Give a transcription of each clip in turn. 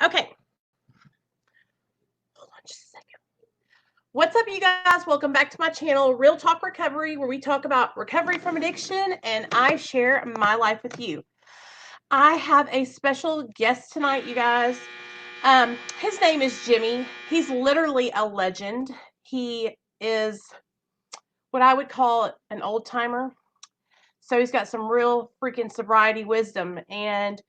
Okay. Hold on just a second. What's up, you guys? Welcome back to my channel, Real Talk Recovery, where we talk about recovery from addiction and I share my life with you. I have a special guest tonight, you guys. His name is Jimmy. He's literally a legend. He is what I would call an old timer. So he's got some real freaking sobriety wisdom, and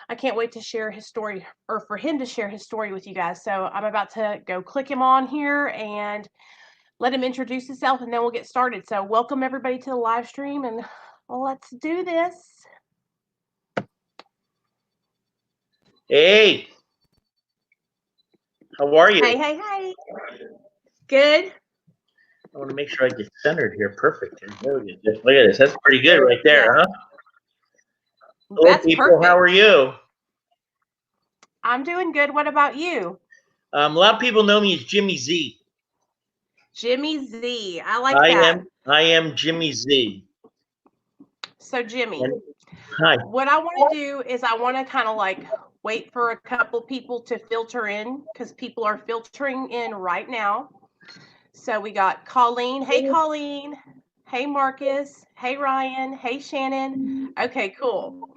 I can't wait to share his story, or for him to share his story with you guys. So I'm about to go click him on here and let him introduce himself, and then we'll get started. So welcome everybody to the live stream, and let's do this. Hey, how are you? Hey. Good. I want to make sure I get centered here. Perfect. There we go. Look at this. That's pretty good right there, huh? Hello, That's people. perfect. How are you? I'm doing good. What about you? A lot of people know me as Jimmy Z. Jimmy Z. I like that. I am Jimmy Z. So Jimmy, hi. What I want to do is I want to kind of like wait for a couple people to filter in, because people are filtering in right now. So we got Colleen. Hey, Colleen. Hey, Marcus. Hey, Ryan. Hey, Shannon. Okay, cool.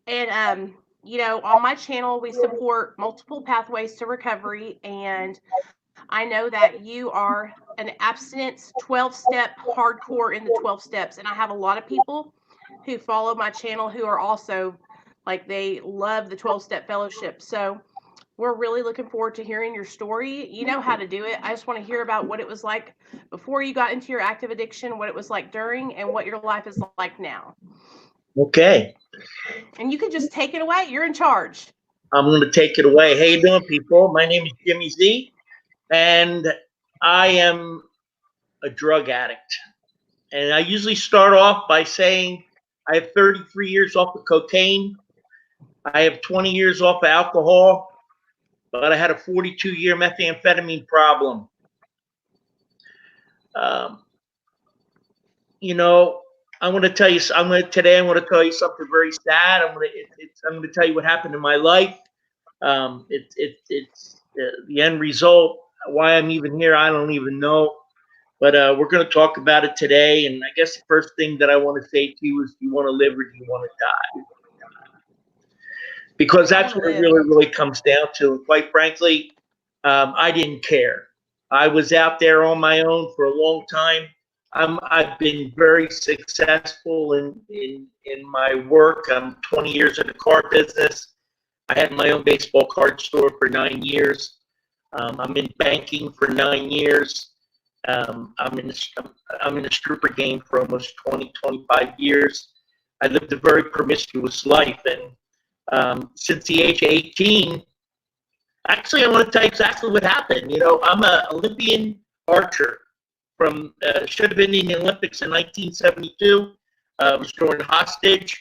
And, on my channel, we support multiple pathways to recovery. And I know that you are an abstinence 12-step hardcore in the 12 steps. And I have a lot of people who follow my channel who are also like, they love the 12-step fellowship. So we're really looking forward to hearing your story. You know how to do it. I just want to hear about what it was like before you got into your active addiction, what it was like during, and what your life is like now. Okay. And you can just take it away. You're in charge. I'm going to take it away. How you doing, people? My name is Jimmy Z, and I am a drug addict. And I usually start off by saying I have 33 years off of cocaine. I have 20 years off of alcohol, but I had a 42-year methamphetamine problem. I'm going to tell you. Today. I'm going to tell you something very sad. I'm going to tell you what happened in my life. It's the end result. Why I'm even here, I don't even know. But we're going to talk about it today. And I guess the first thing that I want to say to you is, do you want to live or do you want to die? Because that's what it really, really comes down to. And quite frankly, I didn't care. I was out there on my own for a long time. I've been very successful in my work. I'm 20 years in the car business. I had my own baseball card store for 9 years. I'm in banking for 9 years. I'm in the stripper game for almost 25 years. I lived a very promiscuous life, and since the age of 18, actually, I want to tell you exactly what happened. I'm an Olympian archer from should have been in the Olympics in 1972. I was thrown hostage,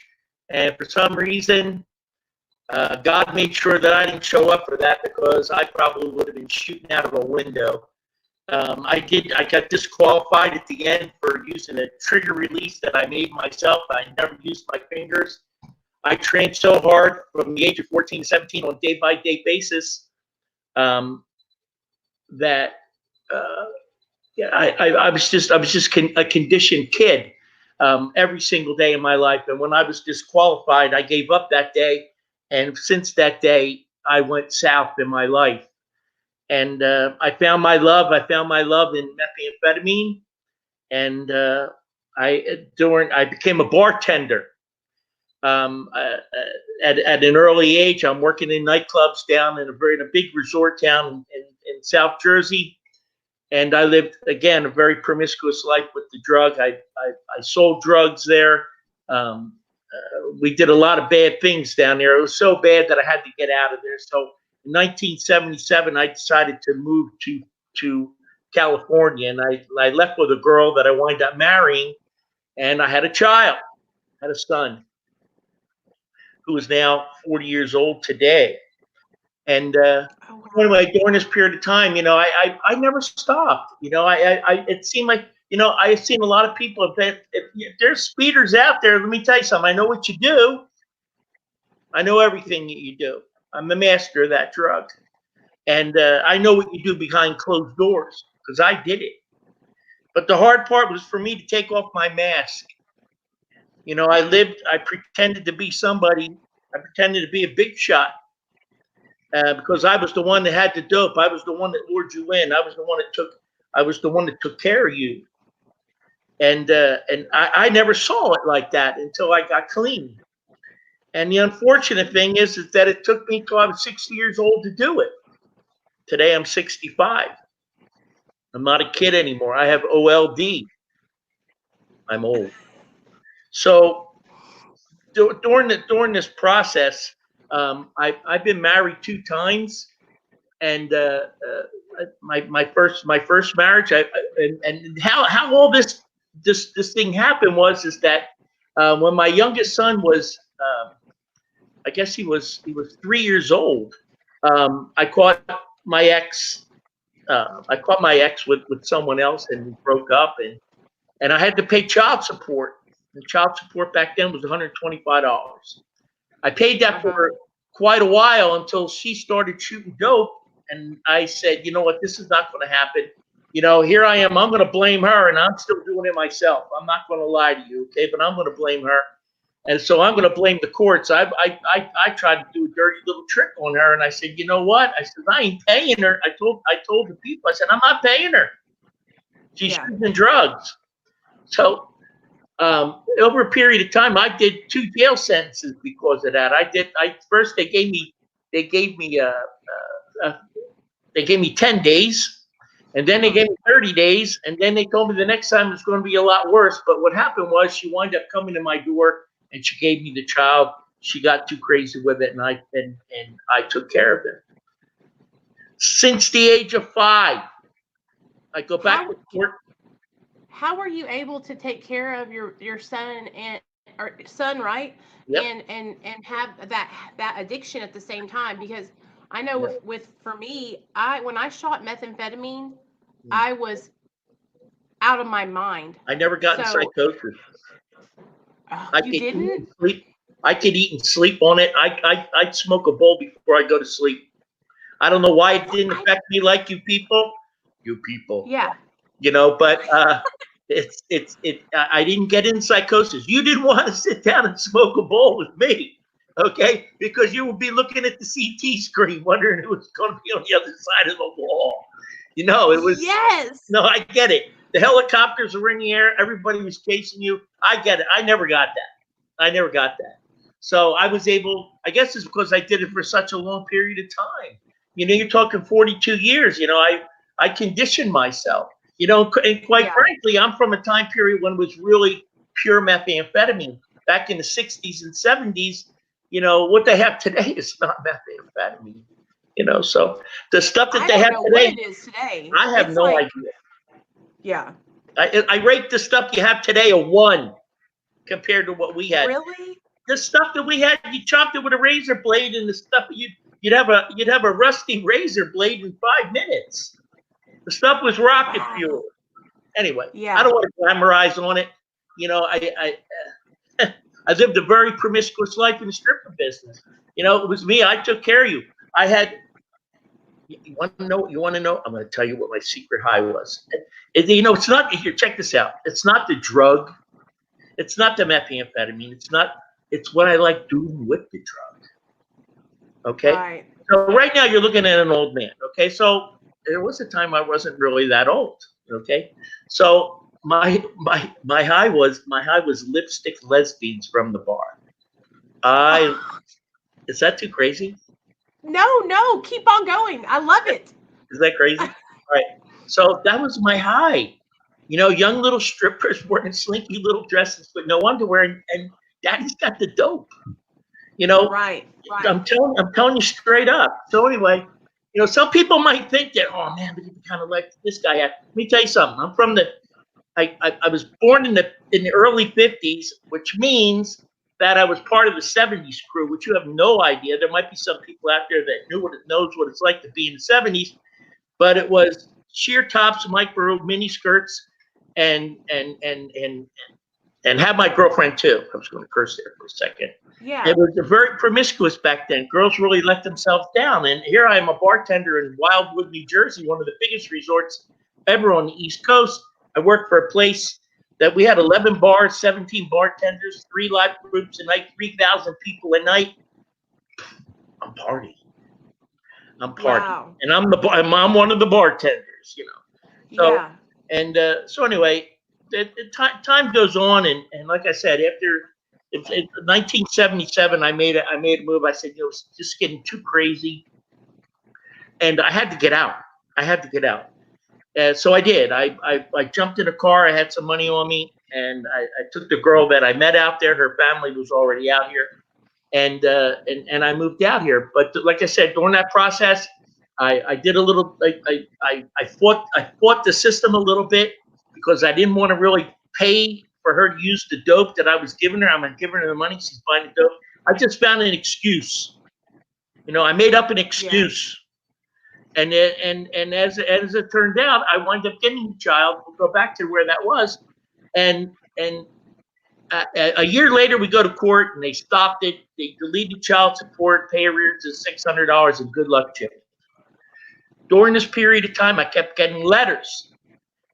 and for some reason, God made sure that I didn't show up for that, because I probably would have been shooting out of a window. I got disqualified at the end for using a trigger release that I made myself. I never used my fingers. I trained so hard from the age of 14 to 17 on a day-by-day basis that I was just a conditioned kid every single day in my life. And when I was disqualified, I gave up that day. And since that day, I went south in my life. And I found my love. I found my love in methamphetamine. And I became a bartender. At an early age, I'm working in nightclubs down in a big resort town in South Jersey. And I lived, again, a very promiscuous life with the drug. I sold drugs there. We did a lot of bad things down there. It was so bad that I had to get out of there. So in 1977, I decided to move to California, and I left with a girl that I wound up marrying, and I had a child, had a son, who is now 40 years old today. And anyway, during this period of time, I never stopped. It seemed like, I've seen a lot of people. If there's speeders out there, let me tell you something. I know what you do. I know everything that you do. I'm the master of that drug. And I know what you do behind closed doors because I did it. But the hard part was for me to take off my mask. I pretended to be somebody. I pretended to be a big shot because I was the one that had the dope. I was the one that lured you in. I was the one that took care of you. And I never saw it like that until I got clean. And the unfortunate thing is that it took me till I was 60 years old to do it. Today I'm 65. I'm not a kid anymore. I have OLD. I'm old. So during this process, I've been married 2 times, and my first marriage, and how all this thing happened is that when my youngest son was, I guess he was 3 years old, I caught my ex. With someone else, and we broke up, and I had to pay child support. The child support back then was $125. I paid that for quite a while until she started shooting dope, and I said, you know what, this is not going to happen. Here I am. I'm going to blame her, and I'm still doing it myself. I'm not going to lie to you, okay? But I'm going to blame her, and so I'm going to blame the courts. I tried to do a dirty little trick on her, and I said, you know what? I said, I ain't paying her. I told the people, I said, I'm not paying her. She's using drugs. So over a period of time, I did 2 jail sentences because of that. First they gave me 10 days, and then they gave me 30 days, and then they told me the next time it's going to be a lot worse. But what happened was she wound up coming to my door, and she gave me the child. She got too crazy with it, and I took care of it. Since the age of 5, I go back to court. How were you able to take care of your son right? Yep. And have that addiction at the same time? Because I know for me, when I shot methamphetamine, I was out of my mind. I never got in psychosis. You didn't? I could eat and sleep on it. I'd smoke a bowl before I go to sleep. I don't know why it didn't affect me like you people. Yeah. But I didn't get in psychosis. You didn't want to sit down and smoke a bowl with me, okay? Because you would be looking at the CT screen, wondering who was going to be on the other side of the wall. It was. Yes. No, I get it. The helicopters were in the air. Everybody was chasing you. I get it. I never got that. So I was able. I guess it's because I did it for such a long period of time. You're talking 42 years. I conditioned myself. And quite frankly, I'm from a time period when it was really pure methamphetamine. Back in the 60s and 70s, what they have today is not methamphetamine. So the stuff that they have today, what it is today. I have no idea. Yeah. I rate the stuff you have today a 1 compared to what we had. Really? The stuff that we had, you chopped it with a razor blade, and the stuff you'd have a rusty razor blade in 5 minutes. The stuff was rocket fuel. Anyway, I don't want to glamorize on it. I lived a very promiscuous life in the stripper business. It was me. I took care of you. I had. You want to know? I'm going to tell you what my secret high was. It's not. Here, check this out. It's not the drug. It's not the methamphetamine. It's what I like doing with the drug. Okay. Right. So right now you're looking at an old man. Okay. So there was a time I wasn't really that old. Okay. So my high was lipstick lesbians from the bar. Is that too crazy? No, keep on going. I love it. Is that crazy? All right. So that was my high. Young little strippers wearing slinky little dresses with no underwear, and daddy's got the dope. Right. I'm telling you straight up. So anyway, some people might think that, oh man, but you kind of like this guy. Let me tell you something. I'm from I was born in the early 50s, which means that I was part of the 70s crew, which you have no idea. There might be some people out there that knows what it's like to be in the 70s, but it was sheer tops, micro mini skirts, and and had my girlfriend too. I was going to curse there for a second. Yeah. It was very promiscuous back then. Girls really let themselves down. And here I am, a bartender in Wildwood, New Jersey, one of the biggest resorts ever on the East Coast. I worked for a place that we had 11 bars, 17 bartenders, 3 live groups a night, 3,000 people a night. I'm partying. Wow. And I'm one of the bartenders, you know. So, Yeah. and so anyway, time goes on, and like I said, after 1977, I made a move. I said, it's just getting too crazy, and I had to get out. So I did. I jumped in a car. I had some money on me, and I took the girl that I met out there. Her family was already out here, and I moved out here. But like I said, during that process, I did a little. I fought the system a little bit because I didn't want to really pay for her to use the dope that I was giving her. I'm not giving her the money. She's buying the dope. I just found an excuse. I made up an excuse. Yeah. And as it turned out, I wound up getting a child. We'll go back to where that was. And a year later, we go to court, and they stopped it. They deleted child support, pay arrears of $600, and good luck to me. During this period of time, I kept getting letters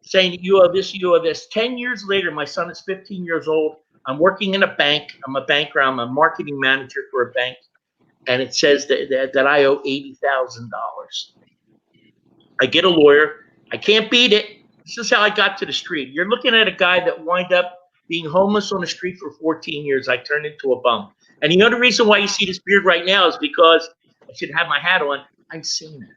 saying, you owe this, you owe this. 10 years later, my son is 15 years old. I'm working in a bank. I'm a banker. I'm a marketing manager for a bank. And it says that I owe $80,000. I get a lawyer. I can't beat it. This is how I got to the street. You're looking at a guy that wound up being homeless on the street for 14 years. I turned into a bum. And the other reason why you see this beard right now is because I should have my hat on. I'm seeing it.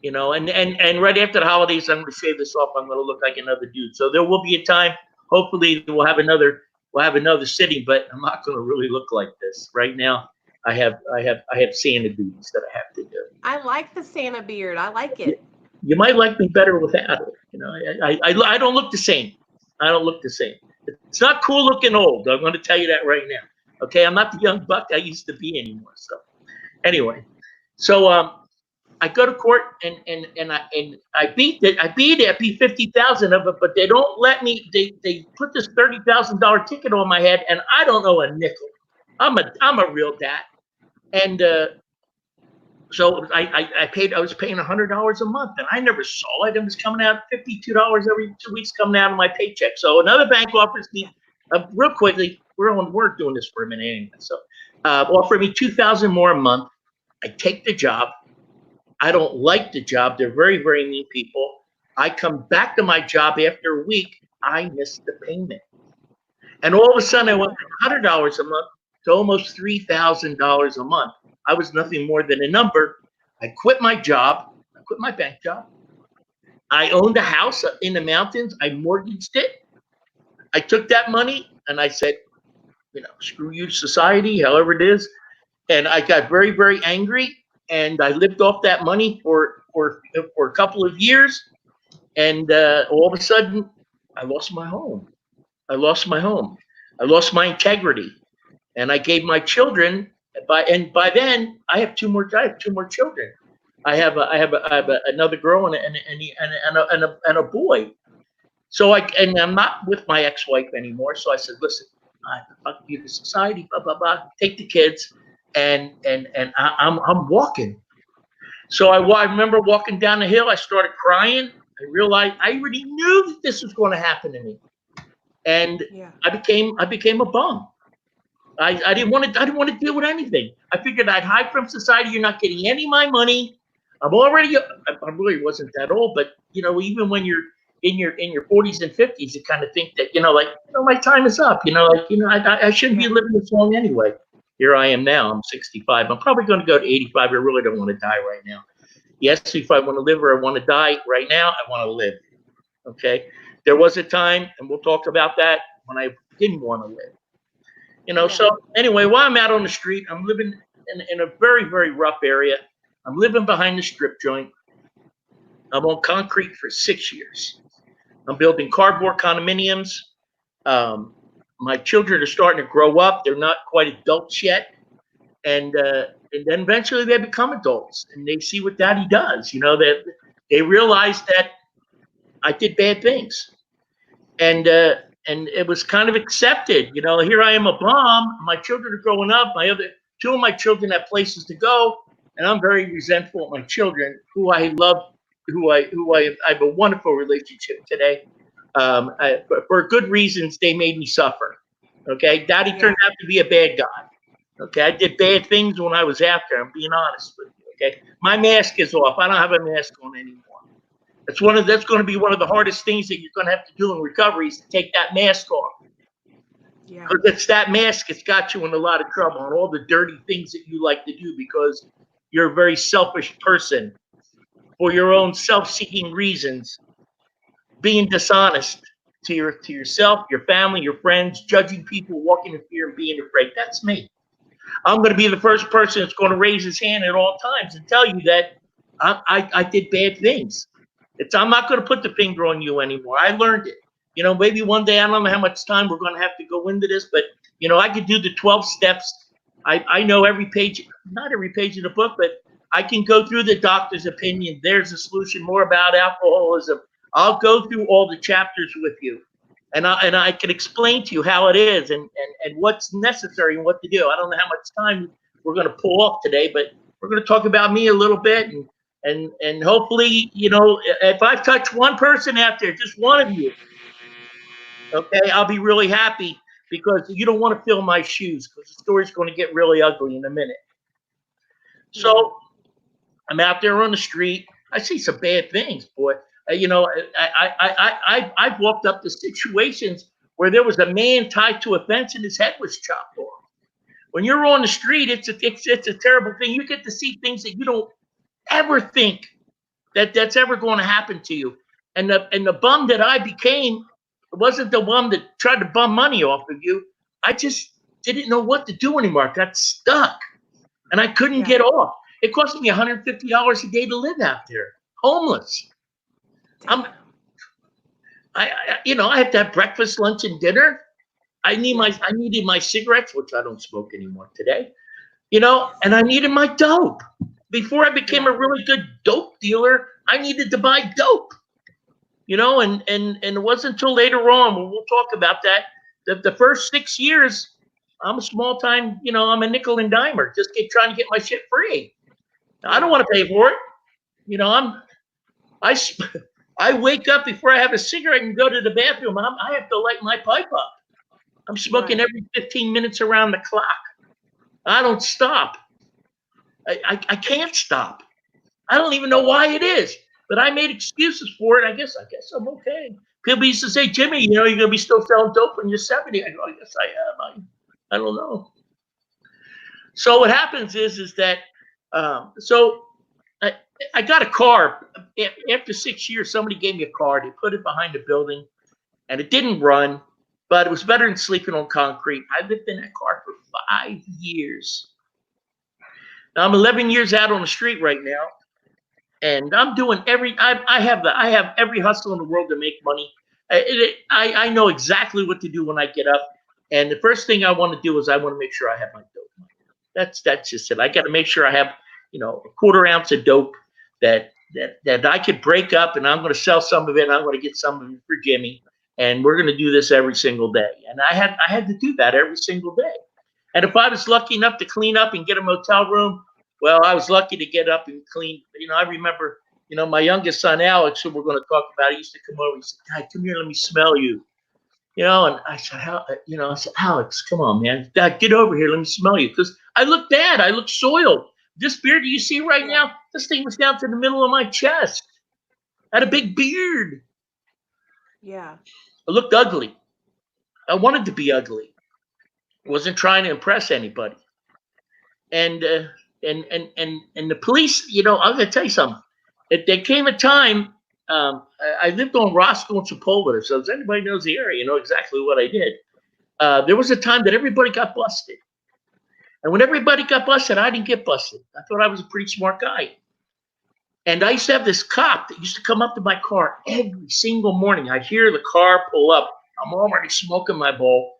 And right after the holidays, I'm going to shave this off. I'm going to look like another dude. So there will be a time. Hopefully, we'll have another sitting, but I'm not going to really look like this right now. I have Santa duties that I have to do. I like the Santa beard. I like it. You might like me better without it. I don't look the same. I don't look the same. It's not cool looking old. I'm going to tell you that right now. Okay, I'm not the young buck I used to be anymore. So anyway, I go to court and I beat it. I beat 50,000 of it, but they don't let me. They put this $30,000 ticket on my head, and I don't know a nickel. I'm a real dad, and so I was paying $100 a month, and I never saw it. It was coming out $52 every 2 weeks coming out of my paycheck. So another bank offers me real quickly. We're doing this for a minute anyway. So offer me $2,000 more a month. I take the job. I don't like the job. They're very, very mean people. I come back to my job after a week. I miss the payment. And all of a sudden, I went from $100 a month to almost $3,000 a month. I was nothing more than a number. I quit my job. I quit my bank job. I owned a house in the mountains. I mortgaged it. I took that money and I said, screw you, society, however it is. And I got very, very angry. And I lived off that money for a couple of years, and all of a sudden, I lost my home. I lost my integrity, and I gave my children. By then, I have two more children. I have another girl and a boy. So I'm not with my ex-wife anymore. So I said, listen, fuck you to society, blah blah blah. Take the kids. And I'm walking. So I remember walking down the hill. I started crying. I realized I already knew that this was going to happen to me, and I became a bum. I didn't want to deal with anything. I figured I'd hide from society. You're not getting any of my money. I really wasn't that old, but even when you're in your 40s and 50s, you kind of think that my time is up. I shouldn't be living this long anyway. Here I am now. I'm 65. I'm probably going to go to 85. I really don't want to die right now. Yes, if I want to live or I want to die right now, I want to live. Okay. There was a time, and we'll talk about that, when I didn't want to live. So anyway, while I'm out on the street, I'm living in a very, very rough area. I'm living behind the strip joint. I'm on concrete for 6 years. I'm building cardboard condominiums. My children are starting to grow up. They're not quite adults yet. And then eventually they become adults and they see what daddy does. That they realize that I did bad things. And and it was kind of accepted. You know, here I am, a mom. My children are growing up. My other two of my children have places to go, and I'm very resentful of my children, who I love, I have a wonderful relationship today. For good reasons, they made me suffer. Okay, Daddy turned out to be a bad guy. Okay, I did bad things when I was after. I'm being honest with you. Okay, my mask is off. I don't have a mask on anymore. That's going to be one of the hardest things that you're going to have to do in recovery, is to take that mask off. Yeah. Because it's that mask that's got you in a lot of trouble, and all the dirty things that you like to do because you're a very selfish person for your own self-seeking reasons, being dishonest to yourself, your family, your friends, judging people, walking in fear, and being afraid. That's me. I'm going to be the first person that's going to raise his hand at all times and tell you that I did bad things. I'm not going to put the finger on you anymore. I learned it. You know, maybe one day, I don't know how much time we're going to have to go into this, but, you know, I could do the 12 steps. I know every page, not every page of the book, but I can go through the doctor's opinion. There's a solution, more about alcoholism. I'll go through all the chapters with you. And I can explain to you how it is and what's necessary and what to do. I don't know how much time we're going to pull off today, but we're going to talk about me a little bit. And hopefully, you know, if I've touched one person out there, just one of you, okay, I'll be really happy, because you don't want to fill my shoes, because the story's going to get really ugly in a minute. So I'm out there on the street. I see some bad things, boy. You know, I've walked up to situations where there was a man tied to a fence and his head was chopped off. When you're on the street, it's a terrible thing. You get to see things that you don't ever think that's ever going to happen to you. And the bum that I became wasn't the one that tried to bum money off of you. I just didn't know what to do anymore. I got stuck, and I couldn't get off. It cost me $150 a day to live out there, homeless. You know, I have to have breakfast, lunch, and dinner. I needed my cigarettes, which I don't smoke anymore today. You know, and I needed my dope. Before I became a really good dope dealer, I needed to buy dope. You know, and it wasn't until later on, when we'll talk about that the first 6 years, I'm a small time, you know, I'm a nickel and dimer, just trying to get my shit free. I don't want to pay for it. You know, I wake up before I have a cigarette and go to the bathroom. I have to light my pipe up. I'm smoking every 15 minutes around the clock. I don't stop. I can't stop. I don't even know why it is, but I made excuses for it. I guess I'm okay. People used to say, Jimmy, you know, you're going to be still selling dope when you're 70. I go, I guess I am. I don't know. So what happens is that, I got a car. After 6 years, somebody gave me a car. They put it behind a building, and it didn't run, but it was better than sleeping on concrete. I lived in that car for 5 years. Now I'm 11 years out on the street right now, and I'm doing I have every hustle in the world to make money. I know exactly what to do when I get up, and the first thing I want to do is I want to make sure I have my dope money. That's just it. I got to make sure I have, you know, a quarter ounce of dope that I could break up, and I'm going to sell some of it, and I'm going to get some of it for Jimmy, and we're going to do this every single day. And I had to do that every single day. And if I was lucky enough to clean up and get a motel room, well, I was lucky to get up and clean. You know, I remember, you know, my youngest son, Alex, who we're going to talk about, he used to come over. He said, Dad, come here, let me smell you. You know, and I said, Alex, come on, man. Dad, get over here, let me smell you. Because I look bad. I look soiled. This beard you see right now, this thing was down to the middle of my chest. I had a big beard. Yeah. I looked ugly. I wanted to be ugly. Wasn't trying to impress anybody. And the police, you know, I'm going to tell you something. There came a time, I lived on Roscoe and Sepulveda, so if anybody knows the area, you know exactly what I did. There was a time that everybody got busted. And when everybody got busted, I didn't get busted. I thought I was a pretty smart guy. And I used to have this cop that used to come up to my car every single morning. I'd hear the car pull up. I'm already smoking my bowl.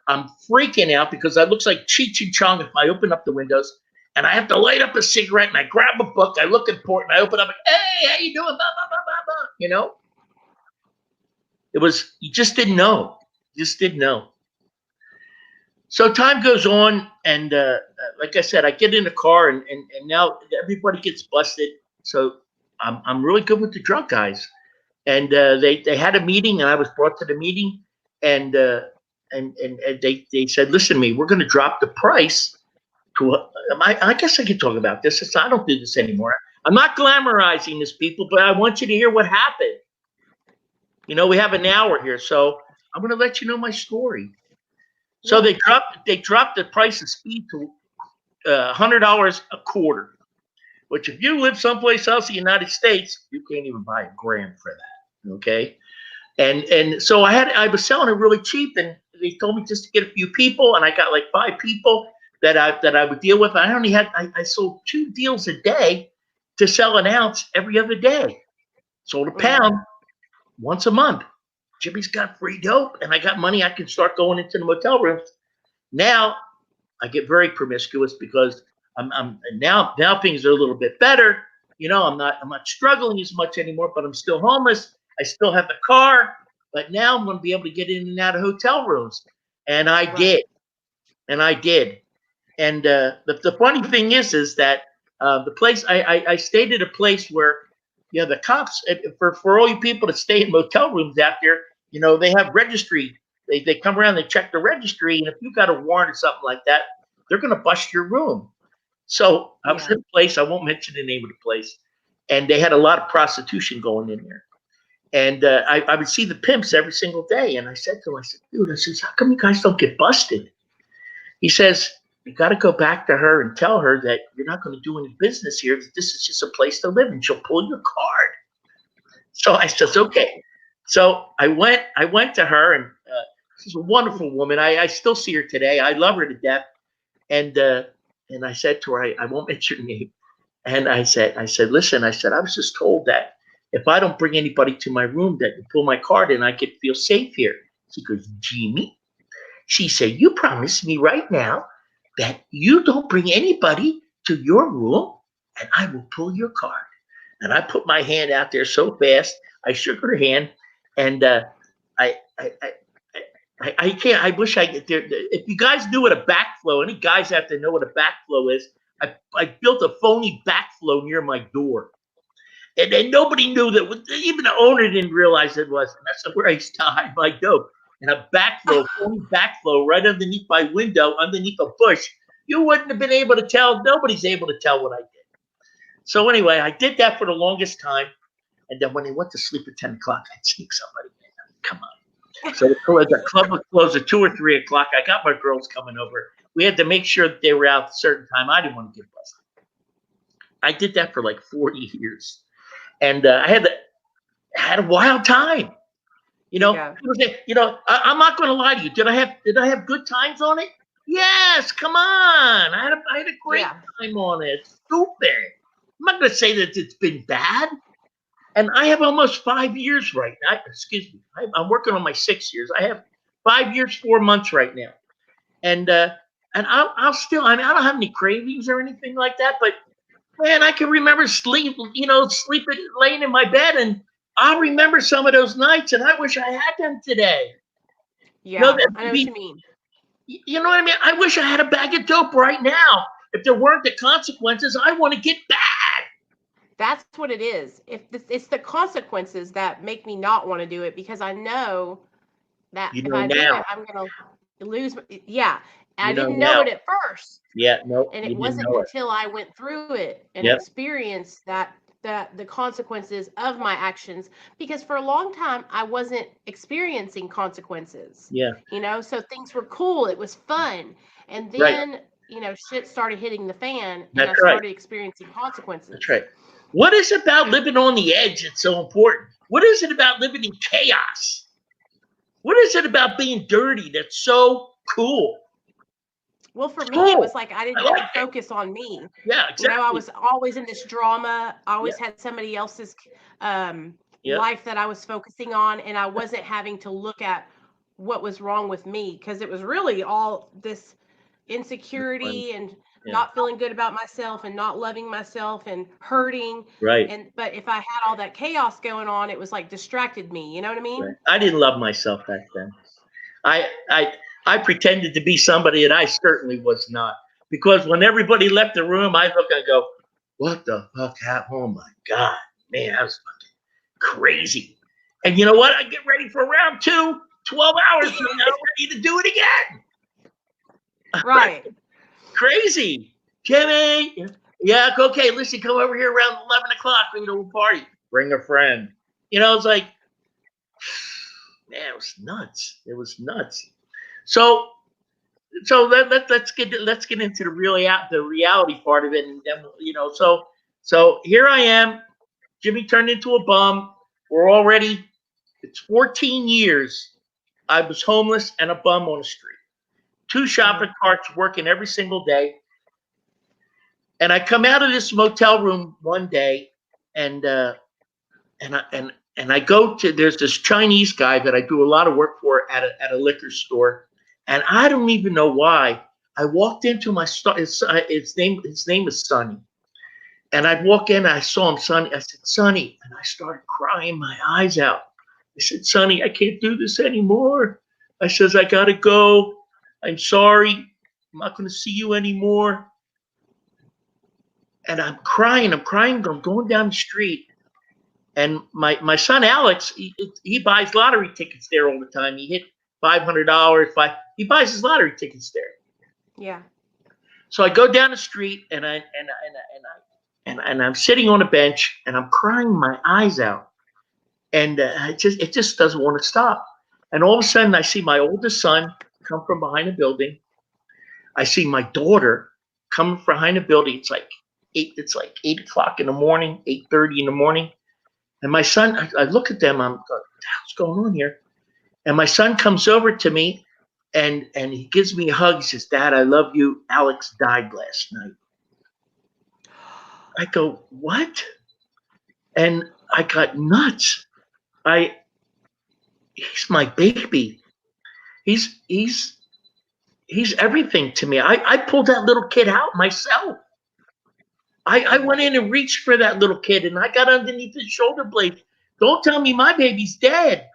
I'm freaking out because I looks like Cheech and Chong if I open up the windows, and I have to light up a cigarette, and I grab a book, I look important, I open up, and, hey, how you doing? Blah, blah, blah, blah, blah. You know, you just didn't know. Just didn't know. So time goes on, and like I said, I get in the car, and now everybody gets busted. So I'm really good with the drug guys, and they had a meeting, and I was brought to the meeting, and and they said, listen to me, we're going to drop the price to. I guess I can talk about this. I don't do this anymore. I'm not glamorizing this, people, but I want you to hear what happened. We have an hour here, so I'm going to let you know my story. So they dropped the price of speed to $100 a quarter, which if you live someplace else in the United States, you can't even buy a gram for that. Okay, and so I was selling it really cheap, and they told me just to get a few people, and I got like 5 people that I would deal with. I sold 2 deals a day to sell an ounce every other day. Sold a pound once a month. Jimmy's got free dope, and I got money. I can start going into the motel rooms. Now I get very promiscuous because I'm now things are a little bit better. I'm not struggling as much anymore, but I'm still homeless. I still have the car, but now I'm going to be able to get in and out of hotel rooms, and I did, and I did. And the funny thing is that the place I stayed at a place where the cops, for all you people that stay in motel rooms out there, they have registry. They come around, they check the registry, and if you got a warrant or something like that, they're going to bust your room. So I was in a place, I won't mention the name of the place, and they had a lot of prostitution going in there. And I would see the pimps every single day, and I said to him, dude, how come you guys don't get busted? He says, you got to go back to her and tell her that you're not going to do any business here. This is just a place to live, and she'll pull your card. So I says, okay. So I went to her, and she's a wonderful woman. I still see her today. I love her to death. And I said to her, I won't mention her name. And I said, listen, I was just told that if I don't bring anybody to my room that you pull my card in, I could feel safe here. She goes, Jimmy, she said, you promise me right now that you don't bring anybody to your room, and I will pull your card. And I put my hand out there so fast, I shook her hand, and I can't. I wish I could. If you guys knew what a backflow, any guys out there know what a backflow is. I built a phony backflow near my door, and nobody knew that. Even the owner didn't realize it was. And that's where I used to hide my dope. And a backflow, phony backflow, right underneath my window, underneath a bush. You wouldn't have been able to tell. Nobody's able to tell what I did. So anyway, I did that for the longest time, and then when they went to sleep at 10 o'clock, I'd sneak somebody in. Come on. So the club would close at 2 or 3 o'clock. I got my girls coming over. We had to make sure that they were out at a certain time. I didn't want to get busted. I did that for like 40 years, and I had a wild time. People say, I'm not going to lie to you. Did I have good times on it? Yes. Come on. I had a great time on it. Stupid. I'm not going to say that it's been bad. And I have almost 5 years right now. Excuse me. I'm working on my 6 years. I have 5 years, 4 months right now. And I'll still, I don't have any cravings or anything like that. But man, I can remember sleeping, laying in my bed, and I remember some of those nights, and I wish I had them today. Yeah, I know what you mean. You know what I mean? I wish I had a bag of dope right now. If there weren't the consequences, I want to get bad. That's what it is. It's the consequences that make me not want to do it, because I know that if I do it, I'm going to lose. Yeah. I didn't know it at first. Yeah, no. And it wasn't until I went through it and experienced that the consequences of my actions, because for a long time I wasn't experiencing consequences. Yeah. So things were cool. It was fun. And then, shit started hitting the fan, and I started experiencing consequences. That's right. What is it about living on the edge that's so important? What is it about living in chaos? What is it about being dirty that's so cool? Well, for me, it was like I didn't have to focus on me. Yeah, exactly. I was always in this drama. I always had somebody else's life that I was focusing on, and I wasn't having to look at what was wrong with me, because it was really all this insecurity and not feeling good about myself and not loving myself and hurting. Right. But if I had all that chaos going on, it was like distracted me. You know what I mean? Right. I didn't love myself back then. I pretended to be somebody that I certainly was not. Because when everybody left the room, I look and go, what the fuck happened? Oh my God, man, that was fucking crazy. And you know what? I get ready for round 2, 12 hours from now, ready to do it again. Right. Crazy. Jimmy. Yeah, okay, listen, come over here around 11 o'clock. We'll party. Bring a friend. It's like, man, it was nuts. It was nuts. So let's get into the reality part of it, and then so here I am. Jimmy turned into a bum. It's 14 years. I was homeless and a bum on the street. 2 shopping carts working every single day. And I come out of this motel room one day, and I go to, there's this Chinese guy that I do a lot of work for at a liquor store, and I don't even know why. I walked into my store. His name is Sonny, and I'd walk in. I saw him, Sonny. I said, Sonny, and I started crying my eyes out. I said, Sonny, I can't do this anymore. I says, I gotta go. I'm sorry. I'm not going to see you anymore. And I'm crying. I'm going down the street. And my son Alex, he buys lottery tickets there all the time. He hit $500. He buys his lottery tickets there. Yeah. So I go down the street and I'm sitting on a bench and I'm crying my eyes out, and it just doesn't want to stop. And all of a sudden I see my oldest son come from behind a building. I see my daughter come from behind a building. It's like 8 o'clock in the morning, 8:30 in the morning. And my son, I look at them, I'm going, what's going on here? And my son comes over to me and he gives me a hug. He says, Dad, I love you. Alex died last night. I go, what? And I got nuts. He's my baby. He's everything to me. I pulled that little kid out myself. I went in and reached for that little kid, and I got underneath his shoulder blade. Don't tell me my baby's dead.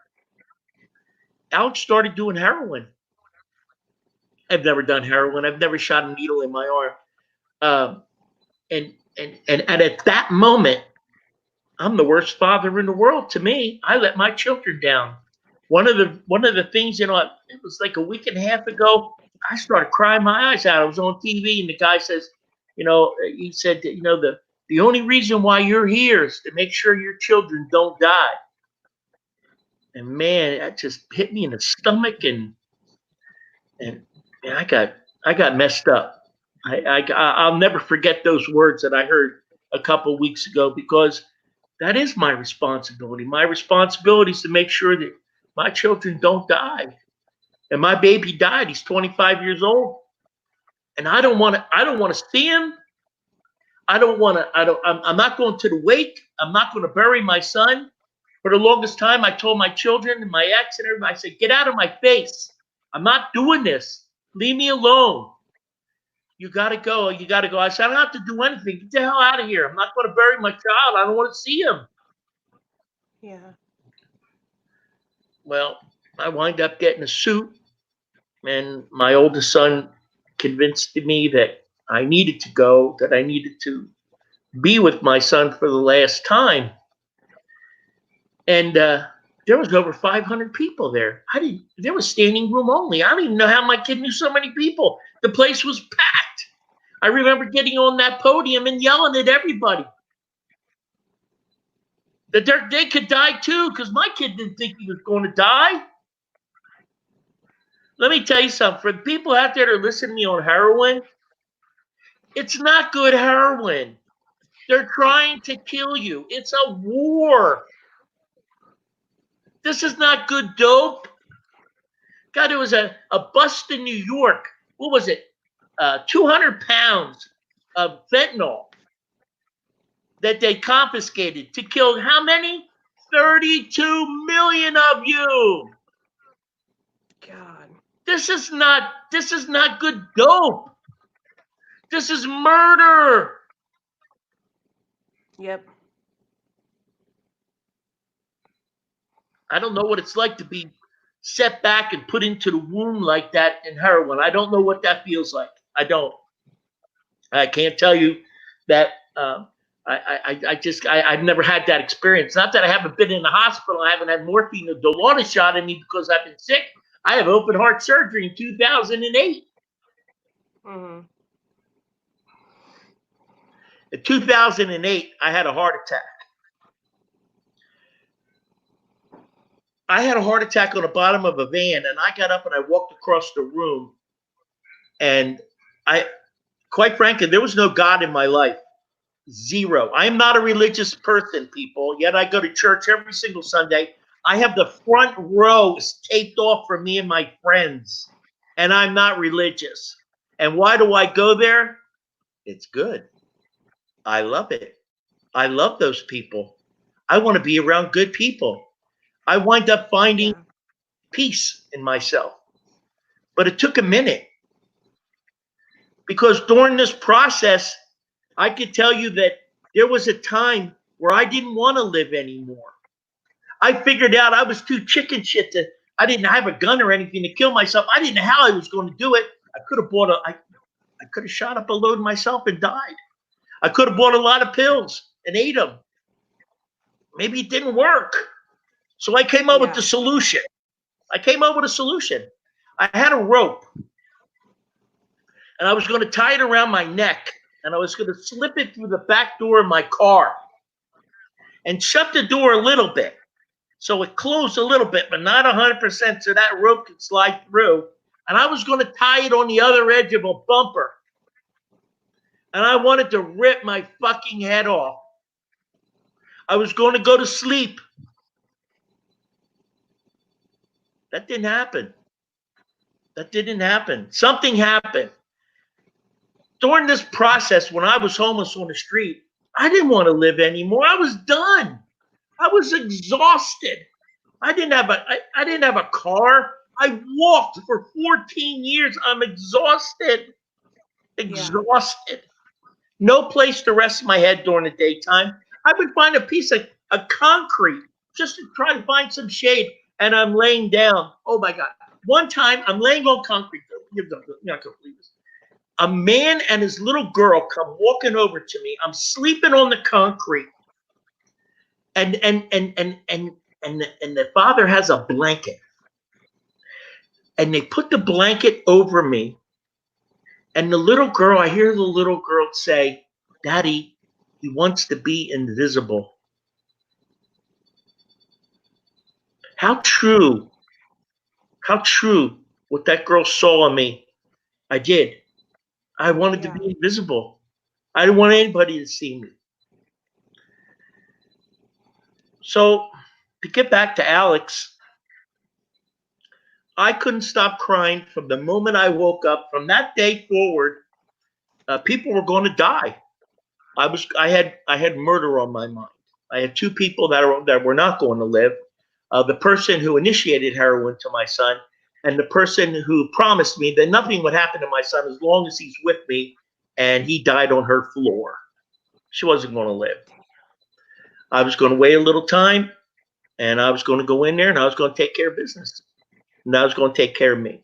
Alex started doing heroin. I've never done heroin. I've never shot a needle in my arm. And at that moment, I'm the worst father in the world. To me, I let my children down. One of the things, it was like a week and a half ago. I started crying my eyes out. I was on TV, and the guy says, he said, the only reason why you're here is to make sure your children don't die. And man, that just hit me in the stomach, and I got messed up. I'll never forget those words that I heard a couple of weeks ago, because that is my responsibility. My responsibility is to make sure that my children don't die. And my baby died. He's 25 years old, and I don't want to see him. I'm not going to the wake. I'm not going to bury my son. For the longest time, I told my children and my ex and everybody, I said, get out of my face. I'm not doing this. Leave me alone. You got to go. You got to go. I said, I don't have to do anything. Get the hell out of here. I'm not going to bury my child. I don't want to see him. Yeah. Well, I wind up getting a suit, and my oldest son convinced me that I needed to go, that I needed to be with my son for the last time. And there was over 500 people there. There was standing room only. I don't even know how my kid knew so many people. The place was packed. I remember getting on that podium and yelling at everybody that they could die too, because my kid didn't think he was going to die. Let me tell you something. For the people out there that are listening to me on heroin, it's not good heroin. They're trying to kill you. It's a war. This is not good dope. God, there was a bust in New York. What was it? 200 pounds of fentanyl that they confiscated to kill how many? 32 million of you. God. This is not good dope. This is murder. Yep. I don't know what it's like to be set back and put into the womb like that in heroin. I don't know what that feels like. I don't. I can't tell you that. I've never had that experience. Not that I haven't been in the hospital. I haven't had morphine or Dilaudid shot in me because I've been sick. I have open heart surgery in 2008. Mm-hmm. In 2008, I had a heart attack. I had a heart attack on the bottom of a van, and I got up and I walked across the room. And quite frankly, there was no God in my life. Zero. I am not a religious person, people, yet I go to church every single Sunday. I have the front row taped off for me and my friends, and I'm not religious. And why do I go there? It's good. I love it. I love those people. I want to be around good people. I wind up finding peace in myself. But it took a minute. Because during this process, I could tell you that there was a time where I didn't want to live anymore. I figured out I was too chicken shit to, I didn't have a gun or anything to kill myself. I didn't know how I was going to do it. I could have shot up a load myself and died. I could have bought a lot of pills and ate them. Maybe it didn't work. So I came up with the solution. I had a rope, and I was going to tie it around my neck, and I was going to slip it through the back door of my car and shut the door a little bit. So it closed a little bit, but not 100%, so that rope could slide through. And I was going to tie it on the other edge of a bumper. And I wanted to rip my fucking head off. I was going to go to sleep. That didn't happen. Something happened. During this process, when I was homeless on the street, I didn't want to live anymore. I was done. I was exhausted. I didn't have a car. I walked for 14 years. I'm exhausted. No place to rest my head during the daytime. I would find a piece of concrete just to try to find some shade, and I'm laying down. Oh my God. One time I'm laying on concrete. You're not going to believe this. A man and his little girl come walking over to me. I'm sleeping on the concrete. And the father has a blanket. And they put the blanket over me. And the little girl, I hear the little girl say, "Daddy, he wants to be invisible." How true what that girl saw in me. I did. I wanted to be invisible. I didn't want anybody to see me. So to get back to Alex, I couldn't stop crying from the moment I woke up. From that day forward, people were going to die. I had murder on my mind. I had two people that were not going to live. The person who initiated heroin to my son, and the person who promised me that nothing would happen to my son as long as he's with me, and he died on her floor. She wasn't going to live. I was going to wait a little time, and I was going to go in there, and I was going to take care of business. And I was going to take care of me.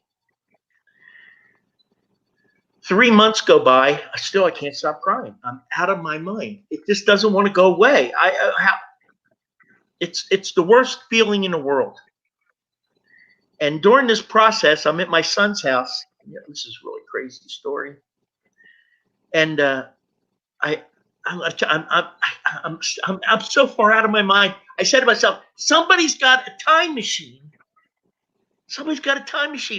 3 months go by. I can't stop crying. I'm out of my mind. It just doesn't want to go away. It's the worst feeling in the world. And during this process, I'm at my son's house. Yeah, this is a really crazy story. And I'm so far out of my mind. I said to myself, somebody's got a time machine.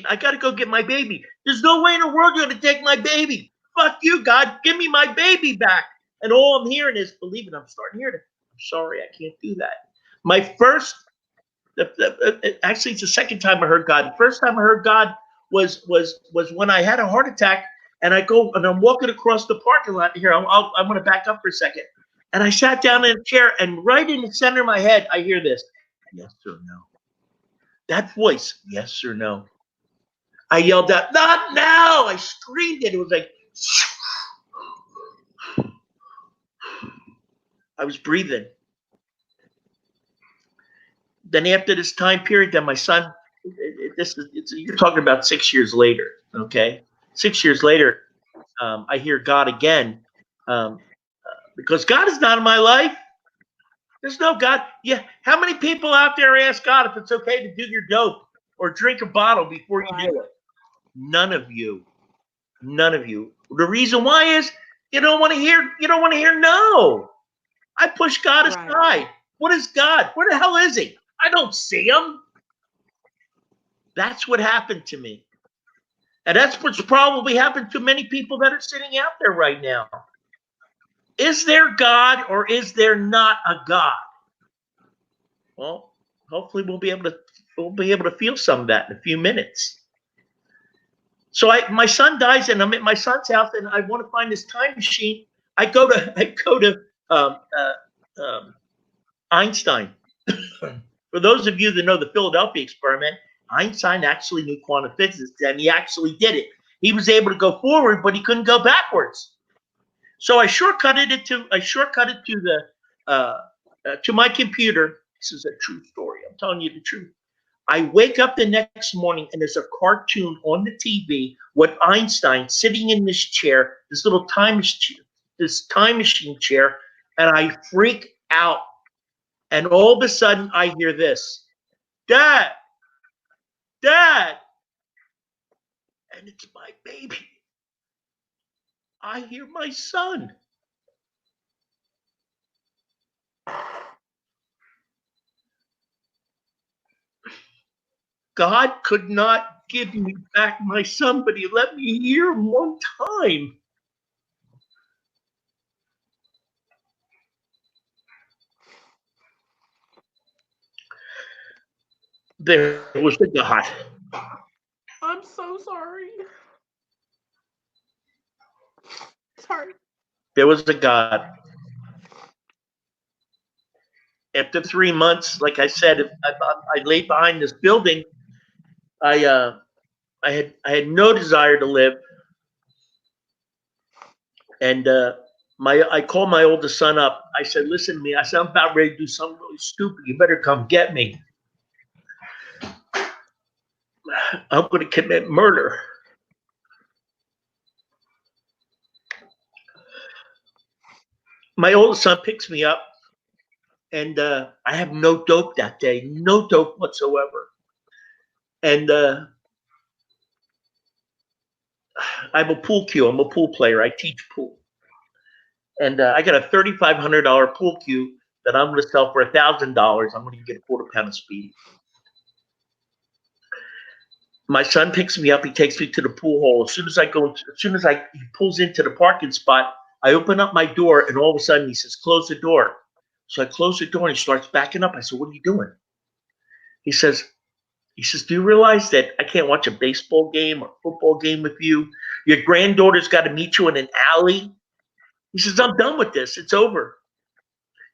I got to go get my baby. There's no way in the world you're going to take my baby. Fuck you, God. Give me my baby back. And all I'm hearing is, believe it, I'm starting hearing it. I'm sorry, I can't do that. Actually, it's the second time I heard God. The first time I heard God was when I had a heart attack, and I'm walking across the parking lot. Here, I'm going to back up for a second. And I sat down in a chair, and right in the center of my head, I hear this: yes or no. That voice, yes or no. I yelled out, "Not now!" I screamed it. It was like, I was breathing. Then after this time period, then my son you're talking about 6 years later, okay? 6 years later, I hear God again, um, because God is not in my life. There's no God. Yeah, how many people out there ask God if it's okay to do your dope or drink a bottle before you Right. do it? None of you. None of you. The reason why is you don't want to hear. You don't want to hear no. I push God Right. aside. What is God? Where the hell is he? I don't see him. That's what happened to me. And that's what's probably happened to many people that are sitting out there right now. Is there God or is there not a God? Well, hopefully we'll be able to feel some of that in a few minutes. So my son dies, and I'm at my son's house, and I want to find this time machine. I go to um, Einstein. For those of you that know the Philadelphia experiment, Einstein actually knew quantum physics, and he actually did it. He was able to go forward, but he couldn't go backwards. So I shortcutted it to the to my computer. This is a true story. I'm telling you the truth. I wake up the next morning and there's a cartoon on the TV with Einstein sitting in this chair, this little time machine chair, and I freak out. And all of a sudden, I hear this, Dad, Dad, and it's my baby. I hear my son. God could not give me back my son, but he let me hear him one time. There was the God. I'm so sorry. Sorry. There was a God. After 3 months, like I said, I laid behind this building. I had no desire to live, and I called my oldest son up. I said, "Listen to me." I said, "I'm about ready to do something really stupid. You better come get me. I'm going to commit murder." My oldest son picks me up, and I have no dope that day, no dope whatsoever. And I'm a pool cue. I'm a pool player. I teach pool. And I got a $3,500 pool cue that I'm going to sell for $1,000. I'm going to get a quarter pound of speed. My son picks me up. He takes me to the pool hall. As soon as he pulls into the parking spot, I open up my door, and all of a sudden he says, "Close the door." So I close the door, and he starts backing up. I said, "What are you doing?" He says, "Do you realize that I can't watch a baseball game or football game with you? Your granddaughter's got to meet you in an alley." He says, "I'm done with this. It's over.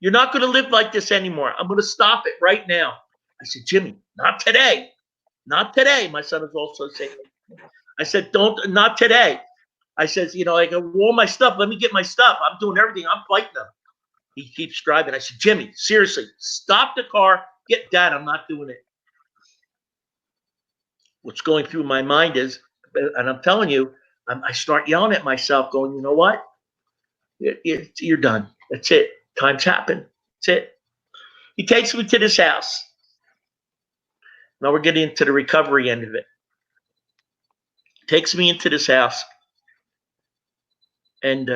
You're not going to live like this anymore. I'm going to stop it right now." I said, "Jimmy, not today. Not today." My son is also saying, I said, not today. I says, I go, all my stuff. Let me get my stuff. I'm doing everything. I'm fighting them. He keeps driving. I said, "Jimmy, seriously, stop the car. Get Dad. I'm not doing it." What's going through my mind is, and I'm telling you, I start yelling at myself, going, "You know what? You're done. That's it. Time's happened. That's it." He takes me to this house. Now we're getting into the recovery end of it. Takes me into this house, and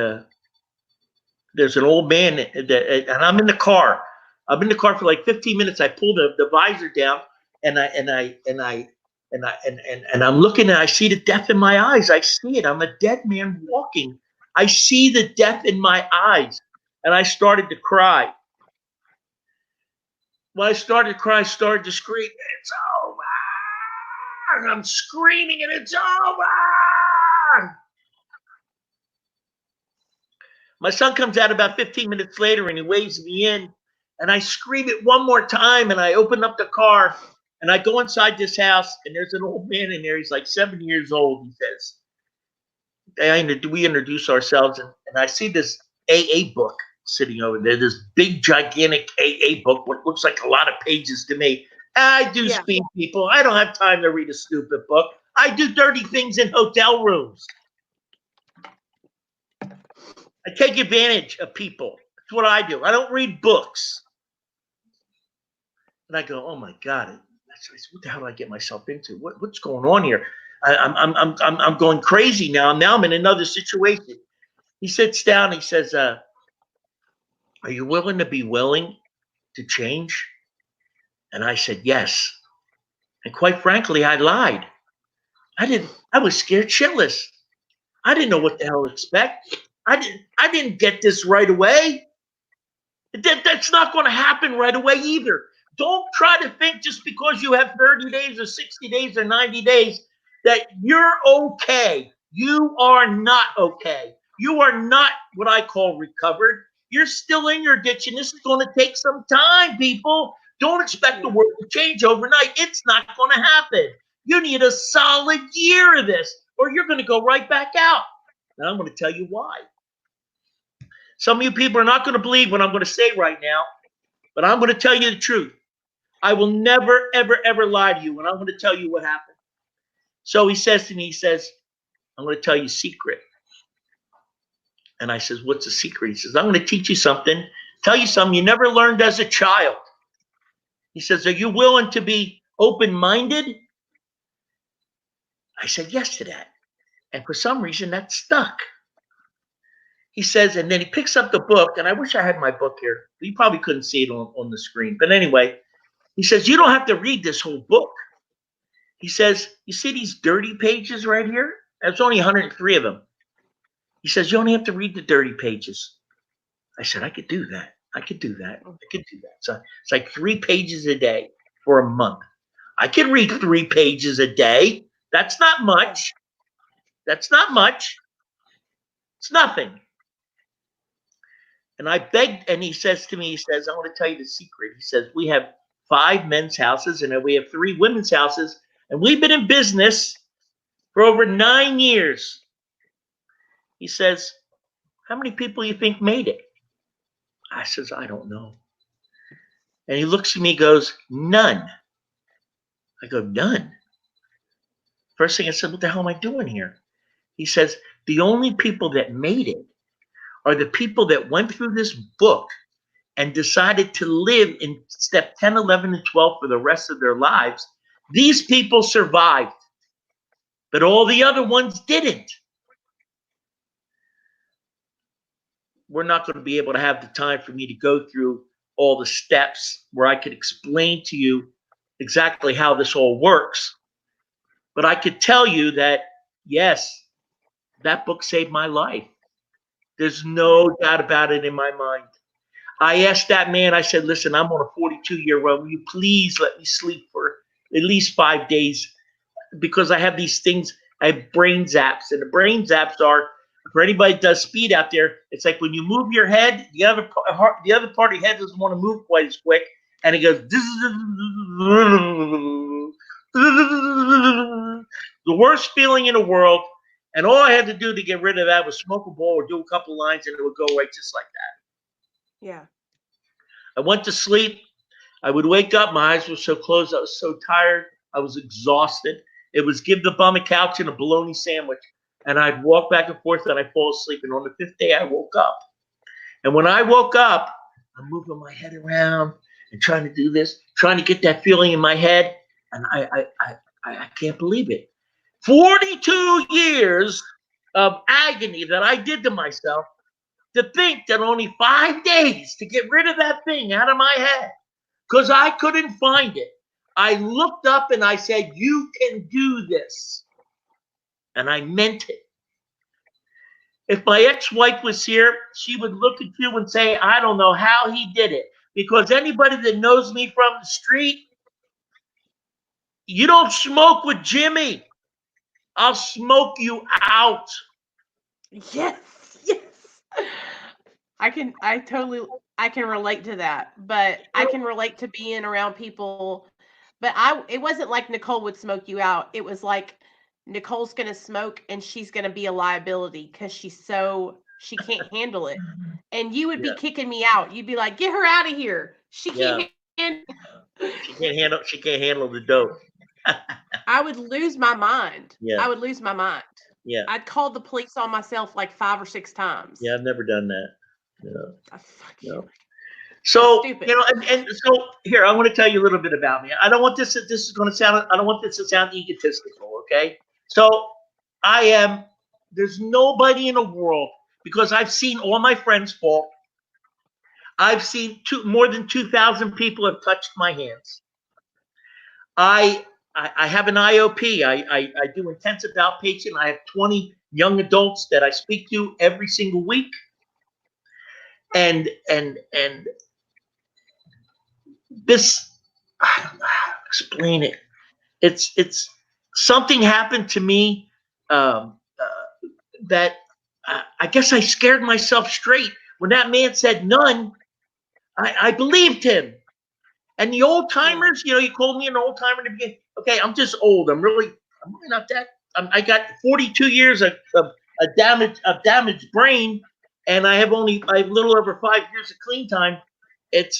there's an old man, and I'm in the car. I'm in the car for like 15 minutes. I pull the visor down, and I'm looking, and I see the death in my eyes. I see it. I'm a dead man walking. I see the death in my eyes, and I started to cry. When I started to cry, I started to scream, "It's over!" And I'm screaming, and it's over. My son comes out about 15 minutes later, and he waves me in, and I scream it one more time, and I open up the car, and I go inside this house, and there's an old man in there. He's like 7 years old. He says, we introduce ourselves, and I see this AA book sitting over there, this big, gigantic AA book, what looks like a lot of pages to me. I do Yeah. speed people. I don't have time to read a stupid book. I do dirty things in hotel rooms. I take advantage of people. That's what I do. I don't read books. And I go, oh my God, what the hell did I get myself into? What's going on here? I'm going crazy now. Now I'm in another situation. He sits down. He says, "Are you willing to be willing to change?" And I said, "Yes." And quite frankly, I lied. I was scared shitless. I didn't know what the hell to expect. I didn't get this right away. That's not going to happen right away either. Don't try to think just because you have 30 days or 60 days or 90 days that you're okay. You are not okay. You are not what I call recovered. You're still in your ditch, and this is going to take some time, people. Don't expect the world to change overnight. It's not going to happen. You need a solid year of this, or you're going to go right back out. And I'm going to tell you why. Some of you people are not going to believe what I'm going to say right now, but I'm going to tell you the truth. I will never, ever, ever lie to you, and I'm going to tell you what happened. So he says to me, I'm going to tell you a secret. And I says, what's the secret? He says, I'm going to teach you something, tell you something you never learned as a child. He says, are you willing to be open-minded? I said yes to that. And for some reason, that stuck. He says, and then he picks up the book, and I wish I had my book here. You probably couldn't see it on the screen. But anyway, he says, you don't have to read this whole book. He says, you see these dirty pages right here? There's only 103 of them. He says, you only have to read the dirty pages. I said, I could do that. I could do that. So it's like 3 pages a day for a month. I can read 3 pages a day. That's not much. That's not much. It's nothing. And I begged, and he says to me, I want to tell you the secret. He says, we have 5 men's houses, and then we have 3 women's houses, and we've been in business for over 9 years. He says, how many people you think made it? I says, I don't know. And he looks at me and goes, none. I go, none? First thing I said, what the hell am I doing here? He says, the only people that made it are the people that went through this book and decided to live in step 10, 11, and 12 for the rest of their lives. These people survived, but all the other ones didn't. We're not going to be able to have the time for me to go through all the steps where I could explain to you exactly how this all works. But I could tell you that, yes, that book saved my life. There's no doubt about it in my mind. I asked that man, I said, listen, I'm on a 42-year run. Will you please let me sleep for at least 5 days? Because I have these things, I have brain zaps. And the brain zaps are, for anybody that does speed out there, it's like when you move your head, the other part of your head doesn't want to move quite as quick. And it goes, the worst feeling in the world. And all I had to do to get rid of that was smoke a bowl or do a couple lines, and it would go right just like that. Yeah. I went to sleep. I would wake up. My eyes were so closed. I was so tired. I was exhausted. It was give the bum a couch and a bologna sandwich. And I'd walk back and forth and I'd fall asleep. And on the 5th day, I woke up. And when I woke up, I'm moving my head around and trying to do this, trying to get that feeling in my head. And I can't believe it. 42 years of agony that I did to myself, to think that only 5 days to get rid of that thing out of my head, because I couldn't find it. I looked up and I said, you can do this. And I meant it. If my ex-wife was here, she would look at you and say, I don't know how he did it. Because anybody that knows me from the street, you don't smoke with Jimmy. I'll smoke you out. Yes. I can relate to that, but I can relate to being around people. But it wasn't like Nicole would smoke you out. It was like Nicole's going to smoke and she's going to be a liability because she can't handle it. And you would be kicking me out. You'd be like, get her out of here. She can't handle it. She can't handle the dope. I would lose my mind. Yeah. I would lose my mind. Yeah. I'd call the police on myself like 5 or 6 times. Yeah. I've never done that. No. No. So, Stupid. you know, and so here, I want to tell you a little bit about me. I don't want this is going to sound, I don't want this to sound egotistical, okay? So there's nobody in the world, because I've seen all my friends fall. I've seen more than 2,000 people have touched my hands. I have an IOP. I do intensive outpatient. I have 20 young adults that I speak to every single week. And this, I don't know how to explain it. It's something happened to me that I guess I scared myself straight. When that man said none, I believed him. And the old timers, you know, you called me an old timer to begin. Okay, I'm just old. I'm really not that. I got 42 years of damaged brain, and I have a little over 5 years of clean time.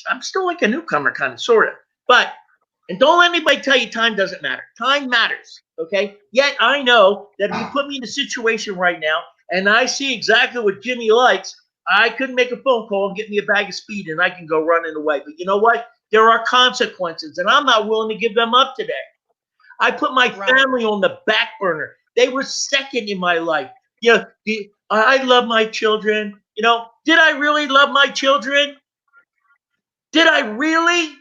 I'm still like a newcomer, kind of, sort of. But, and don't let anybody tell you time doesn't matter. Time matters, okay? Yet I know that if you put me in a situation right now, and I see exactly what Jimmy likes, I could make a phone call and get me a bag of speed, and I can go running away. But you know what? There are consequences, and I'm not willing to give them up today. I put my family on the back burner. They were second in my life. You know, I love my children. You know, did I really love my children? Did I really?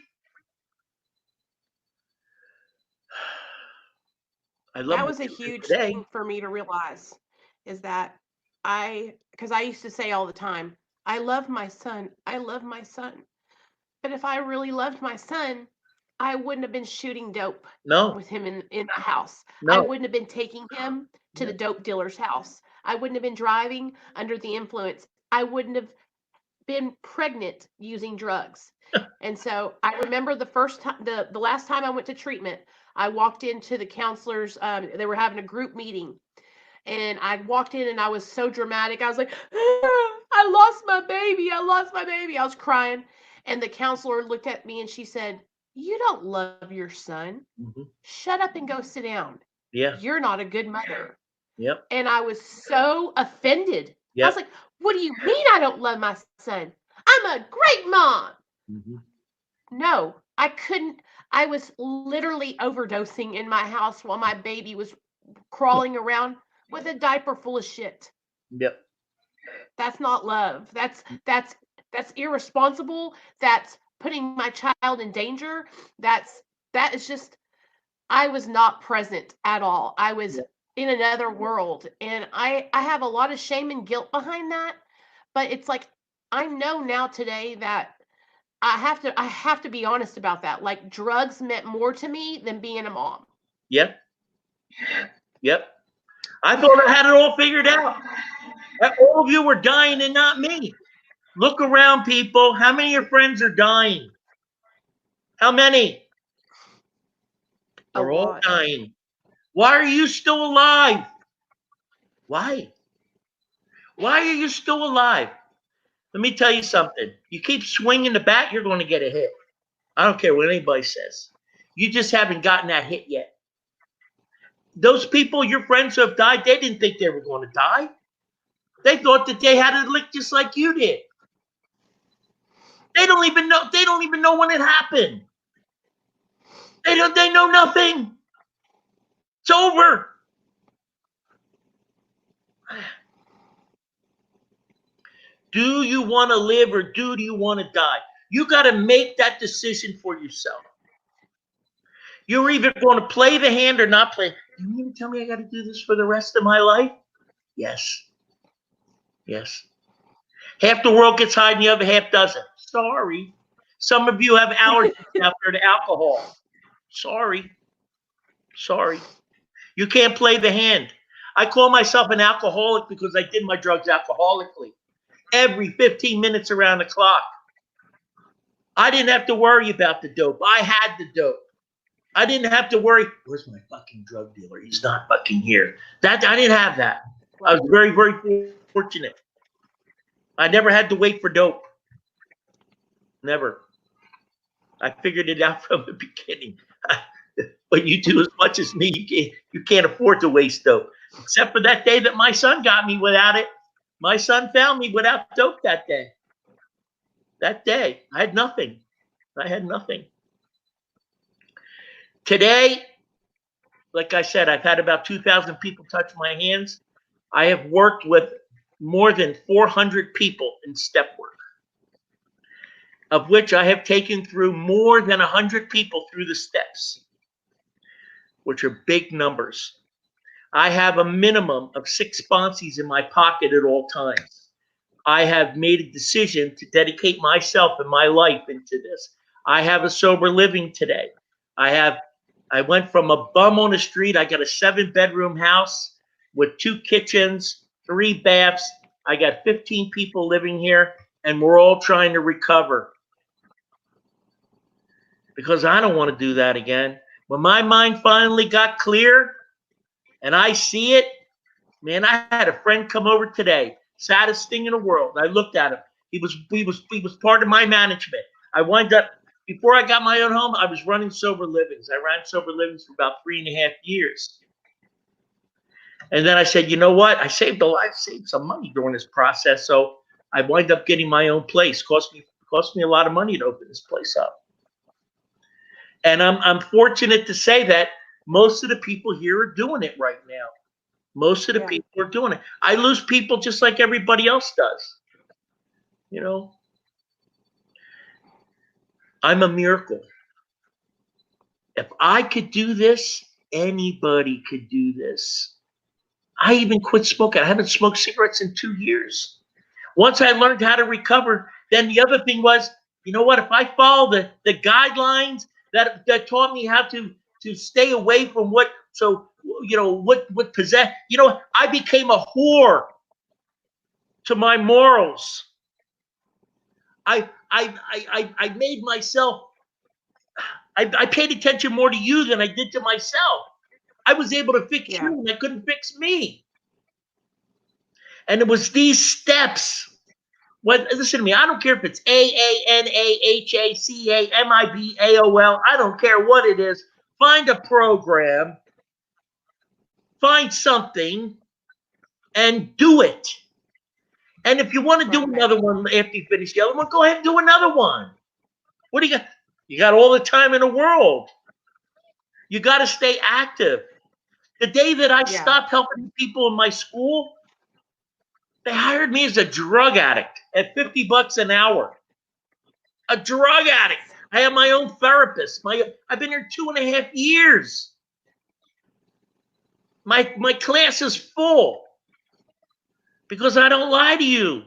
That was a huge thing for me to realize, is that because I used to say all the time, I love my son. I love my son. But if I really loved my son, I wouldn't have been shooting dope with him in the house. I wouldn't have been taking him to the dope dealer's house. I wouldn't have been driving under the influence. I wouldn't have been pregnant using drugs. And so I remember the first time, the last time I went to treatment, I walked into the counselors. They were having a group meeting, and I walked in and I was so dramatic. I was like, I lost my baby. I lost my baby. I was crying. And the counselor looked at me and she said, you don't love your son. Mm-hmm. Shut up and go sit down. Yeah. You're not a good mother. Yep. And I was so offended. Yep. I was like, what do you mean I don't love my son? I'm a great mom. Mm-hmm. No, I couldn't. I was literally overdosing in my house while my baby was crawling around with a diaper full of shit. Yep. That's not love. That's irresponsible. That's putting my child in danger. That is just, I was not present at all. I was in another world, and I have a lot of shame and guilt behind that. But it's like, I know now today that I have to be honest about that. Like, drugs meant more to me than being a mom. Yep. Yep. I thought I had it all figured out. All of you were dying and not me. Look around, people. How many of your friends are dying? How many? They're all dying. Why are you still alive? Why? Why are you still alive? Let me tell you something. You keep swinging the bat, you're going to get a hit. I don't care what anybody says. You just haven't gotten that hit yet. Those people, your friends who have died, they didn't think they were going to die. They thought that they had it licked just like you did. They don't even know. They don't even know when it happened. They know nothing. It's over. Do you want to live or do you want to die? You got to make that decision for yourself. You're either going to play the hand or not play. You mean to tell me I got to do this for the rest of my life? Yes. Yes. Half the world gets high and the other half doesn't. Sorry. Some of you have allergies after the alcohol. Sorry. Sorry. You can't play the hand. I call myself an alcoholic because I did my drugs alcoholically. Every 15 minutes around the clock. I didn't have to worry about the dope. I had the dope. I didn't have to worry, where's my fucking drug dealer? He's not fucking here. I didn't have that. I was very, very fortunate. I never had to wait for dope. Never. I figured it out from the beginning. But you do as much as me. You can't afford to waste dope. Except for that day that my son got me without it. My son found me without dope that day. That day, I had nothing. I had nothing. Today, like I said, I've had about 2,000 people touch my hands. I have worked with more than 400 people in step work, of which I have taken through more than 100 people through the steps, which are big numbers. I have a minimum of 6 sponsees in my pocket at all times. I have made a decision to dedicate myself and my life into this. I have a sober living today. I went from a bum on the street. I got a 7-bedroom house with 2 kitchens, 3 baths. I got 15 people living here, and we're all trying to recover. Because I don't want to do that again. When my mind finally got clear and I see it, man, I had a friend come over today. Saddest thing in the world. I looked at him. He was part of my management. I wound up, before I got my own home, I was running sober livings. I ran sober livings for about 3.5 years. And then I said, you know what? I saved some money during this process. So I wind up getting my own place. Cost me a lot of money to open this place up. And I'm fortunate to say that most of the people here are doing it right now. Most of the people are doing it. I lose people just like everybody else does. You know, I'm a miracle. If I could do this, anybody could do this. I even quit smoking. I haven't smoked cigarettes in 2 years. Once I learned how to recover, then the other thing was, you know what? If I follow the guidelines that taught me how to stay away from what possess, I became a whore to my morals. I made myself. I paid attention more to you than I did to myself. I was able to fix you, and I couldn't fix me. And it was these steps. Listen to me. I don't care if it's AANAHACAMIBAOL. I don't care what it is. Find a program, find something, and do it. And if you want to do another one after you finish the other one, go ahead and do another one. What do you got? You got all the time in the world. You got to stay active. The day that I stopped helping people in my school, they hired me as a drug addict at $50 an hour. A drug addict. I have my own therapist. I've been here 2.5 years. My class is full because I don't lie to you.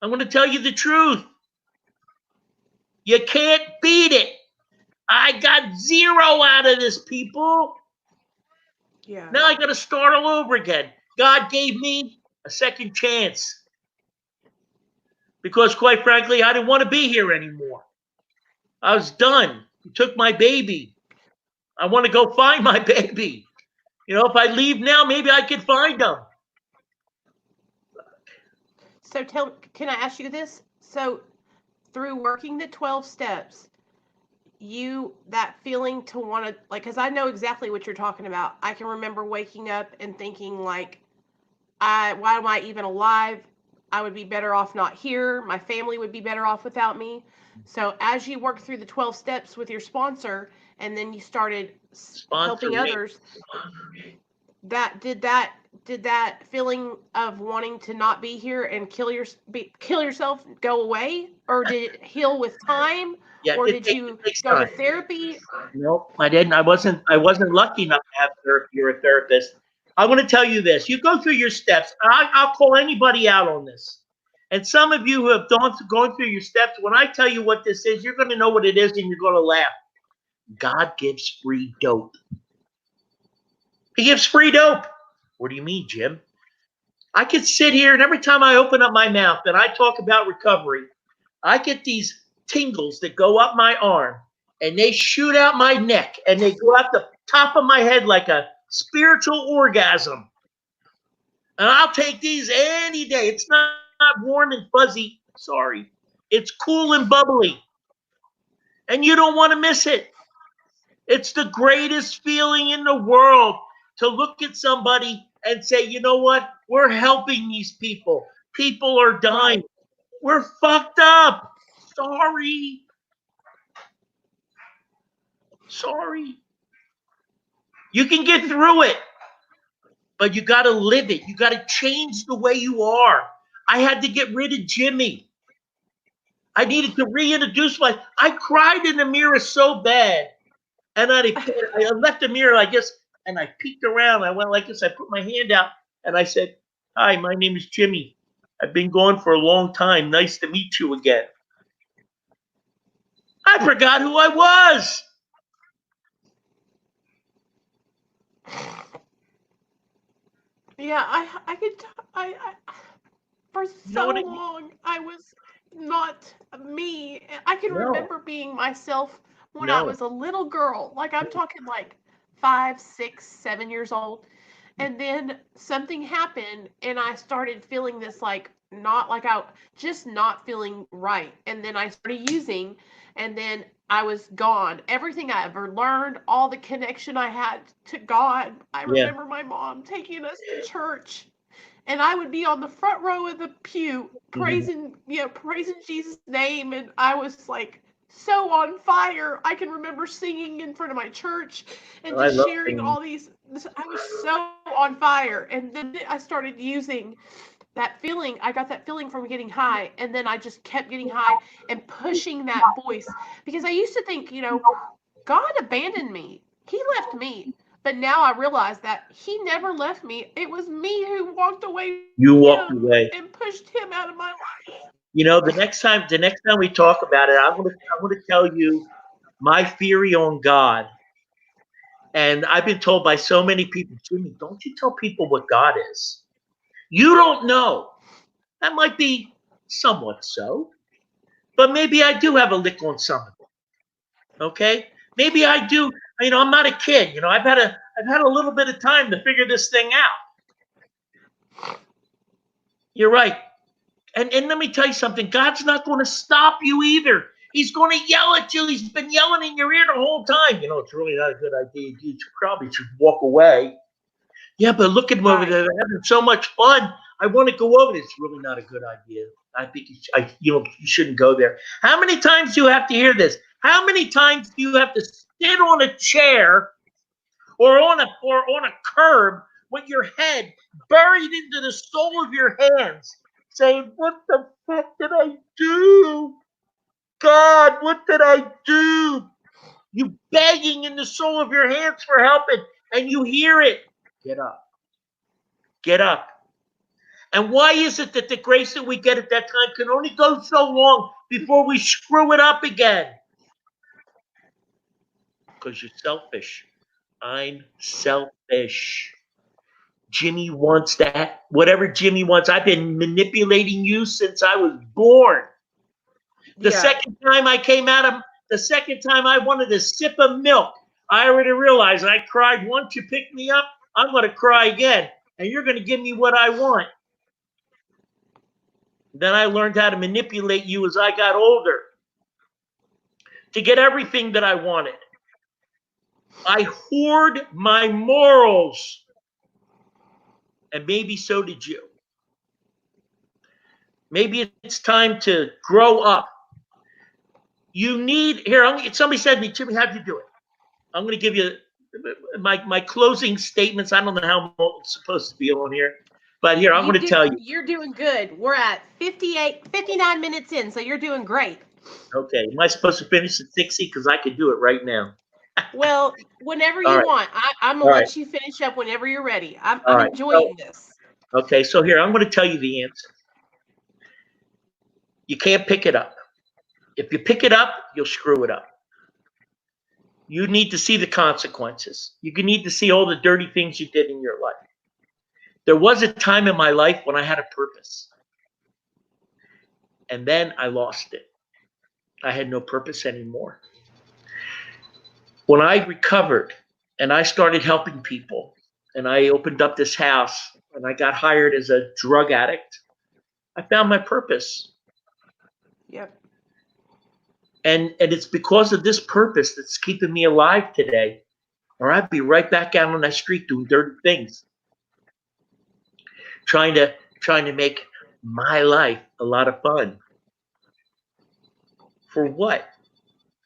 I'm going to tell you the truth. You can't beat it. I got 0 out of this, people. Yeah. Now I got to start all over again. God gave me a second chance because, quite frankly, I didn't want to be here anymore. I was done. He took my baby. I want to go find my baby. If I leave now, maybe I could find him. So can I ask you this? So through working the 12 steps, that feeling to want to, like, because I know exactly what you're talking about. I can remember waking up and thinking, like, why am I even alive? I would be better off not here. My family would be better off without me. So as you worked through the 12 steps with your sponsor, and then you started helping others, did that feeling of wanting to not be here and kill yourself go away, or did it heal with time? Yeah, or did you go to therapy? Nope, I didn't. I wasn't lucky enough to have therapy or a therapist. I want to tell you this. You go through your steps. I'll call anybody out on this. And some of you who have gone through your steps, when I tell you what this is, you're going to know what it is and you're going to laugh. God gives free dope. He gives free dope. What do you mean, Jim? I could sit here and every time I open up my mouth and I talk about recovery, I get these tingles that go up my arm and they shoot out my neck and they go out the top of my head like a spiritual orgasm. And I'll take these any day. It's not warm and fuzzy. Sorry. It's cool and bubbly. and you don't want to miss it. It's the greatest feeling in the world to look at somebody and say, you know what? We're helping these people. People are dying. Right. We're fucked up. Sorry. Sorry. You can get through it, but you got to live it. You got to change the way you are. I had to get rid of Jimmy. I needed to reintroduce I cried in the mirror so bad. And I left the mirror like this, and I peeked around. I went like this. I put my hand out, and I said, "Hi, my name is Jimmy. I've been gone for a long time. Nice to meet you again." I forgot who I was. Yeah, I could for You know so what I mean? long I was not me. I can No, remember being myself when I no. was a little girl. Like I'm talking like 5, 6, 7 years old. And then something happened and I started feeling this like not like I just not feeling right. And then I started using and then I was gone. Everything I ever learned, all the connection I had to God. I Yeah, remember my mom taking us to church and I would be on the front row of the pew hmm, praising Jesus' name, and I was like so on fire. I can remember singing in front of my church and I just love sharing singing. all these. I was so on fire, and then I started using that feeling. I got that feeling from getting high, and then I just kept getting high and pushing that voice because I used to think, God abandoned me. He left me. But now I realize that he never left me. It was me who walked away You from walked him away. and pushed him out of my life. You know, the next time we talk about it, I'm gonna tell you my theory on God. And I've been told by so many people, Jimmy, don't you tell people what God is. You don't know. That might be somewhat so, but maybe I do have a lick on some of it. Okay, maybe I do. I'm not a kid. I've had a little bit of time to figure this thing out. You're right. And let me tell you something. God's not going to stop you either. He's going to yell at you. He's been yelling in your ear the whole time. It's really not a good idea. You probably should walk away. Yeah, but look at them over Right. there. They're having so much fun. I want to go over there. It's really not a good idea. I think you shouldn't go there. How many times do you have to hear this? How many times do you have to sit on a chair or on a curb with your head buried into the sole of your hands, saying, "What the fuck did I do? God, what did I do?" You begging in the sole of your hands for help, and you hear it. Get up. Get up. And why is it that the grace that we get at that time can only go so long before we screw it up again? Because you're selfish. I'm selfish. Jimmy wants that. Whatever Jimmy wants. I've been manipulating you since I was born. The Yeah. second time I came out of, the second time I wanted a sip of milk, I already realized I cried once. You picked me up, I'm going to cry again. And you're going to give me what I want. Then I learned how to manipulate you as I got older to get everything that I wanted. I hoard my morals, and maybe so did you. Maybe it's time to grow up. You need here. Somebody said to me, Jimmy, how'd you do it? I'm going to give you my closing statements. I don't know how it's supposed to be on here, but here I'm going to tell you. You're doing good. We're at 59 minutes in, so you're doing great. Okay, am I supposed to finish at 60? Because I could do it right now. Well, whenever All you right, want. I'm all gonna right, let you finish up whenever you're ready. all I'm right. So, enjoying this. okay, so here I'm going to tell you the answer. You can't pick it up. If you pick it up, you'll screw it up. You need to see the consequences. You need to see all the dirty things you did in your life. There was a time in my life when I had a purpose, and then I lost it. I had no purpose anymore. When I recovered and I started helping people, and I opened up this house and I got hired as a drug addict, I found my purpose. Yep. And it's because of this purpose that's keeping me alive today, or I'd be right back out on that street doing dirty things, trying to make my life a lot of fun. For what?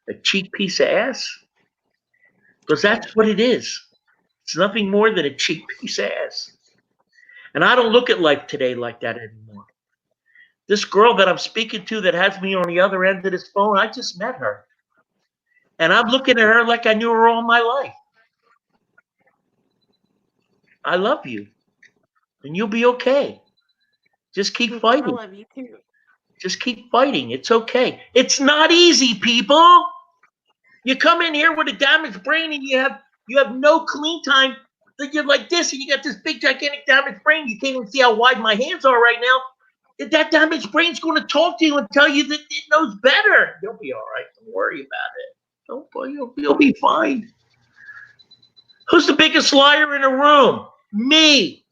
A cheap piece of ass? Because that's what it is. It's nothing more than a cheap piece of ass. And I don't look at life today like that anymore. This girl that I'm speaking to that has me on the other end of this phone, I just met her. And I'm looking at her like I knew her all my life. I love you. And you'll be okay. Just keep I fighting. love you too. Just keep fighting. It's okay. It's not easy, people. You come in here with a damaged brain and you have no clean time. You're like this and you got this big gigantic damaged brain. You can't even see how wide my hands are right now. That damaged brain's going to talk to you and tell you that it knows better. You'll be all right. Don't worry about it. You'll be fine. Who's the biggest liar in the room? Me.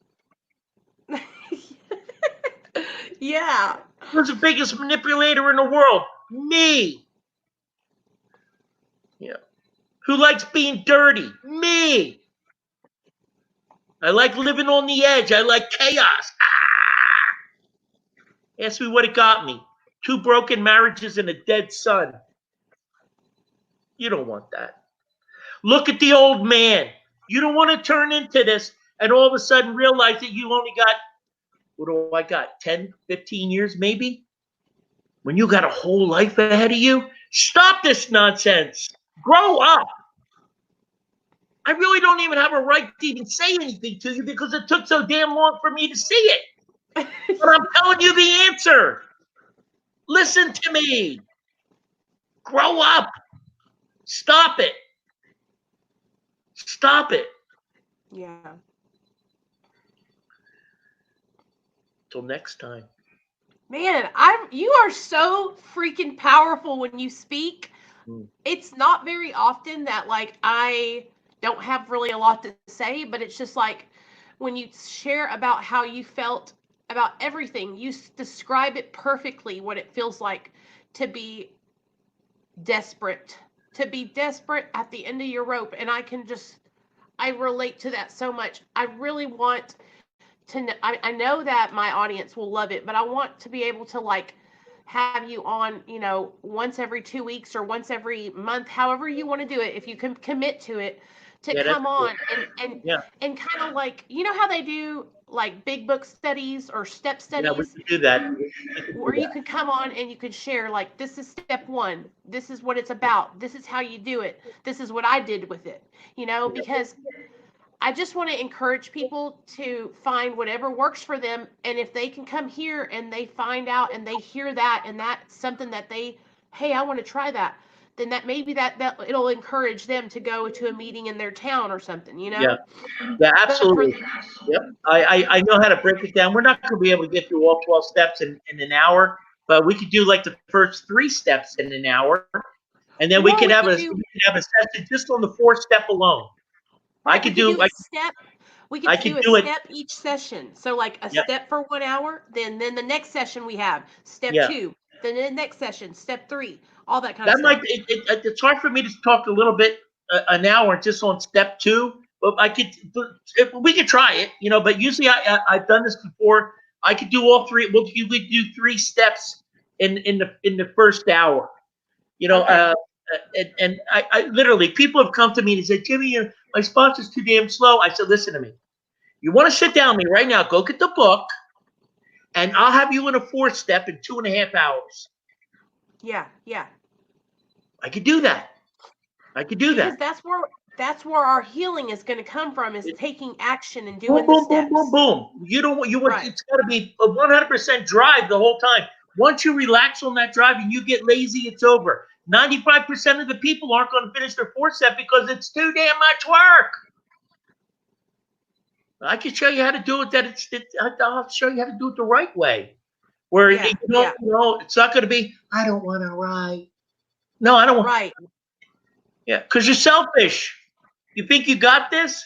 Yeah. Who's the biggest manipulator in the world? Me. Yeah. Who likes being dirty? Me. I like living on the edge. I like chaos. Ask me what it got me. 2 broken marriages and a dead son. You don't want that. Look at the old man. You don't want to turn into this and all of a sudden realize that you only got, what do I got, 10, 15 years maybe? When you got a whole life ahead of you? Stop this nonsense. Grow up. I really don't even have a right to even say anything to you because it took so damn long for me to see it. But I'm telling you the answer. Listen to me. Grow up. Stop it. Stop it. Yeah. Till next time. Man, you are so freaking powerful when you speak. It's not very often that like I don't have really a lot to say, but it's just like when you share about how you felt about everything, you describe it perfectly what it feels like to be desperate, at the end of your rope. And I relate to that so much. I really want to know, I know that my audience will love it, but I want to be able to like have you on, once every 2 weeks or once every month, however you want to do it, if you can commit to it, to come on and kind of like, how they do like big book studies or step studies. Yeah, we can do that. Where you could come on and you could share like, this is step 1, this is what it's about, this is how you do it, this is what I did with it, because I just want to encourage people to find whatever works for them. And if they can come here and they find out and they hear that and that's something that hey, I want to try that, then that maybe that it'll encourage them to go to a meeting in their town or something, Yeah, absolutely. Yep. I know how to break it down. We're not going to be able to get through all 12 steps in an hour, but we could do like the first 3 steps in an hour. And then we could have a session just on the 4th step alone. Right, I could do a step. We could do a step each session. So like a step for 1 hour, then the next session we have step 2, then the next session step 3, all that kind of stuff. It's hard for me to talk a little bit an hour just on step 2, but we could try it, but usually I've done this before. I could do all 3. You could do 3 steps in the first hour, okay. And I literally, people have come to me and said, Jimmy, my sponsor's too damn slow. I said, listen to me. You want to sit down with me right now, go get the book, and I'll have you in a 4th step in 2.5 hours. Yeah. I could do that. Because that's where our healing is going to come from, is taking action and doing the steps. Boom. It's got to be a 100% drive the whole time. Once you relax on that drive and you get lazy, it's over. 95% of the people aren't going to finish their 4th step because it's too damn much work. I can show you how to do it. I'll show you how to do it the right way. Where it's not going to be, I don't want to write. No, I don't want. Right. Yeah, because you're selfish. You think you got this?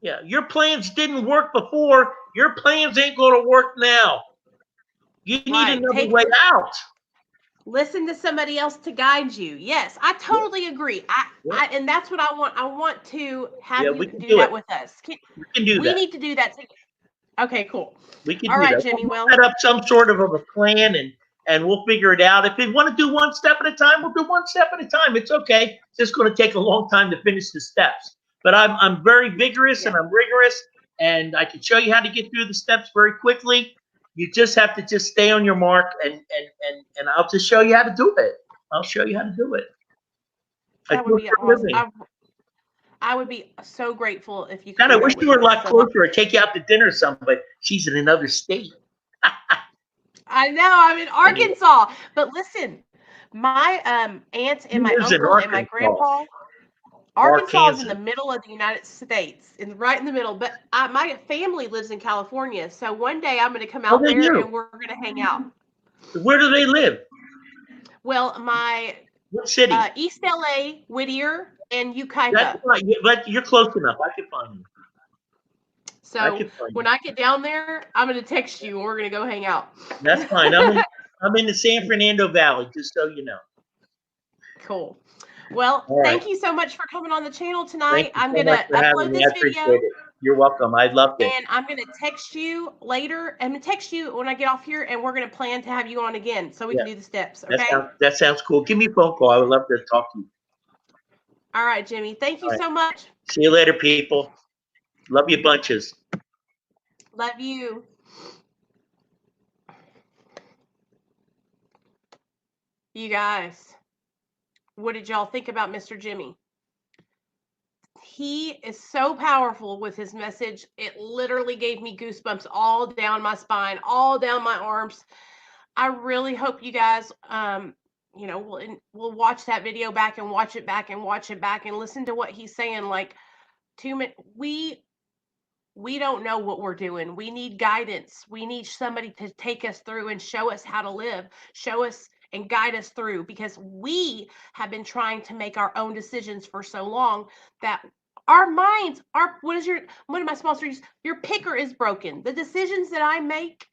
Yeah, your plans didn't work before. Your plans ain't going to work now. You need another way out. Listen to somebody else to guide you. Yes, I totally agree. And that's what I want. I want to have Yeah, you we can do do that it. with us. We can do We that. need to do that together. Okay, cool. We can All do right, that. Jimmy. We'll Well, set up some sort of a plan and we'll figure it out. If we want to do one step at a time, we'll do one step at a time. It's okay. It's just going to take a long time to finish the steps. But I'm very vigorous yeah. and I'm rigorous, and I can show you how to get through the steps very quickly. You just have to just stay on your mark, and I'll just show you how to do it. I'll show you how to do it. I That would feel be sure with awesome. me. I would be so grateful if you could God, I do wish that you with were a me. lot So closer. I'd take you out to dinner or something, but she's in another state. I know I'm in Anyway, Arkansas, but listen, my aunt he and my lives in uncle and my Arkansas. grandpa. Arkansas is in Arkansas. the middle of the United States, right in the middle. But my family lives in California, so one day I'm going to come Oh, out they there do. and we're going to hang out. Where do they live? Well, my What city? East LA, Whittier, and That's Ukipa. fine. But you're close enough. I can find you. I So can find when you. I get down there, I'm going to text you and we're going to go hang out. That's fine. I'm in the San Fernando Valley, just so you know. Cool. Well, All right. thank you so much for coming on the channel Thank tonight. you I'm so going much to for having upload me. this I appreciate video it. You're welcome. I loved it. and I'm going to text you later. I'm going to text you when I get off here and we're going to plan to have you on again so we Yeah. can do the steps. That Okay. sounds cool. Give me a phone call. I would love to talk to you. All right, Jimmy. Thank you All right. so much. See you later, people. Love you bunches. Love you. You guys, what did y'all think about Mr. Jimmy? He is so powerful with his message. It literally gave me goosebumps all down my spine, all down my arms. I really hope you guys, we'll watch that video back and watch it back and watch it back and listen to what he's saying. Like, we don't know what we're doing. We need guidance. We need somebody to take us through and show us how to live, show us and guide us through, because we have been trying to make our own decisions for so long that our minds are, one of my sponsors, your picker is broken. The decisions that I make,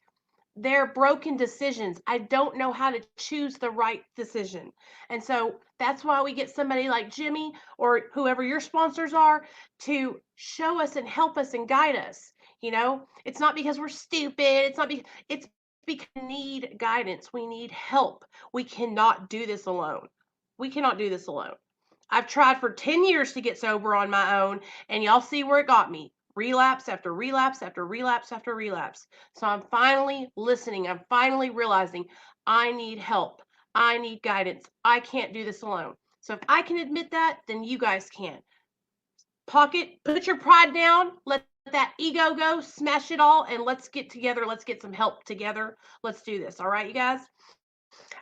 they're broken decisions. I don't know how to choose the right decision. And so that's why we get somebody like Jimmy or whoever your sponsors are to show us and help us and guide us. It's not because we're stupid. It's because we need guidance. We need help. We cannot do this alone. We cannot do this alone. I've tried for 10 years to get sober on my own, and y'all see where it got me. Relapse after relapse after relapse after relapse. So I'm finally listening. I'm finally realizing I need help. I need guidance. I can't do this alone. So if I can admit that, then you guys can. Put your pride down. Let that ego go, smash it all, and let's get together. Let's get some help together. Let's do this. All right, you guys?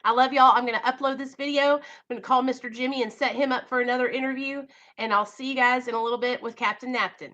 I love y'all. I'm going to upload this video. I'm going to call Mr. Jimmy and set him up for another interview. And I'll see you guys in a little bit with Captain Napton.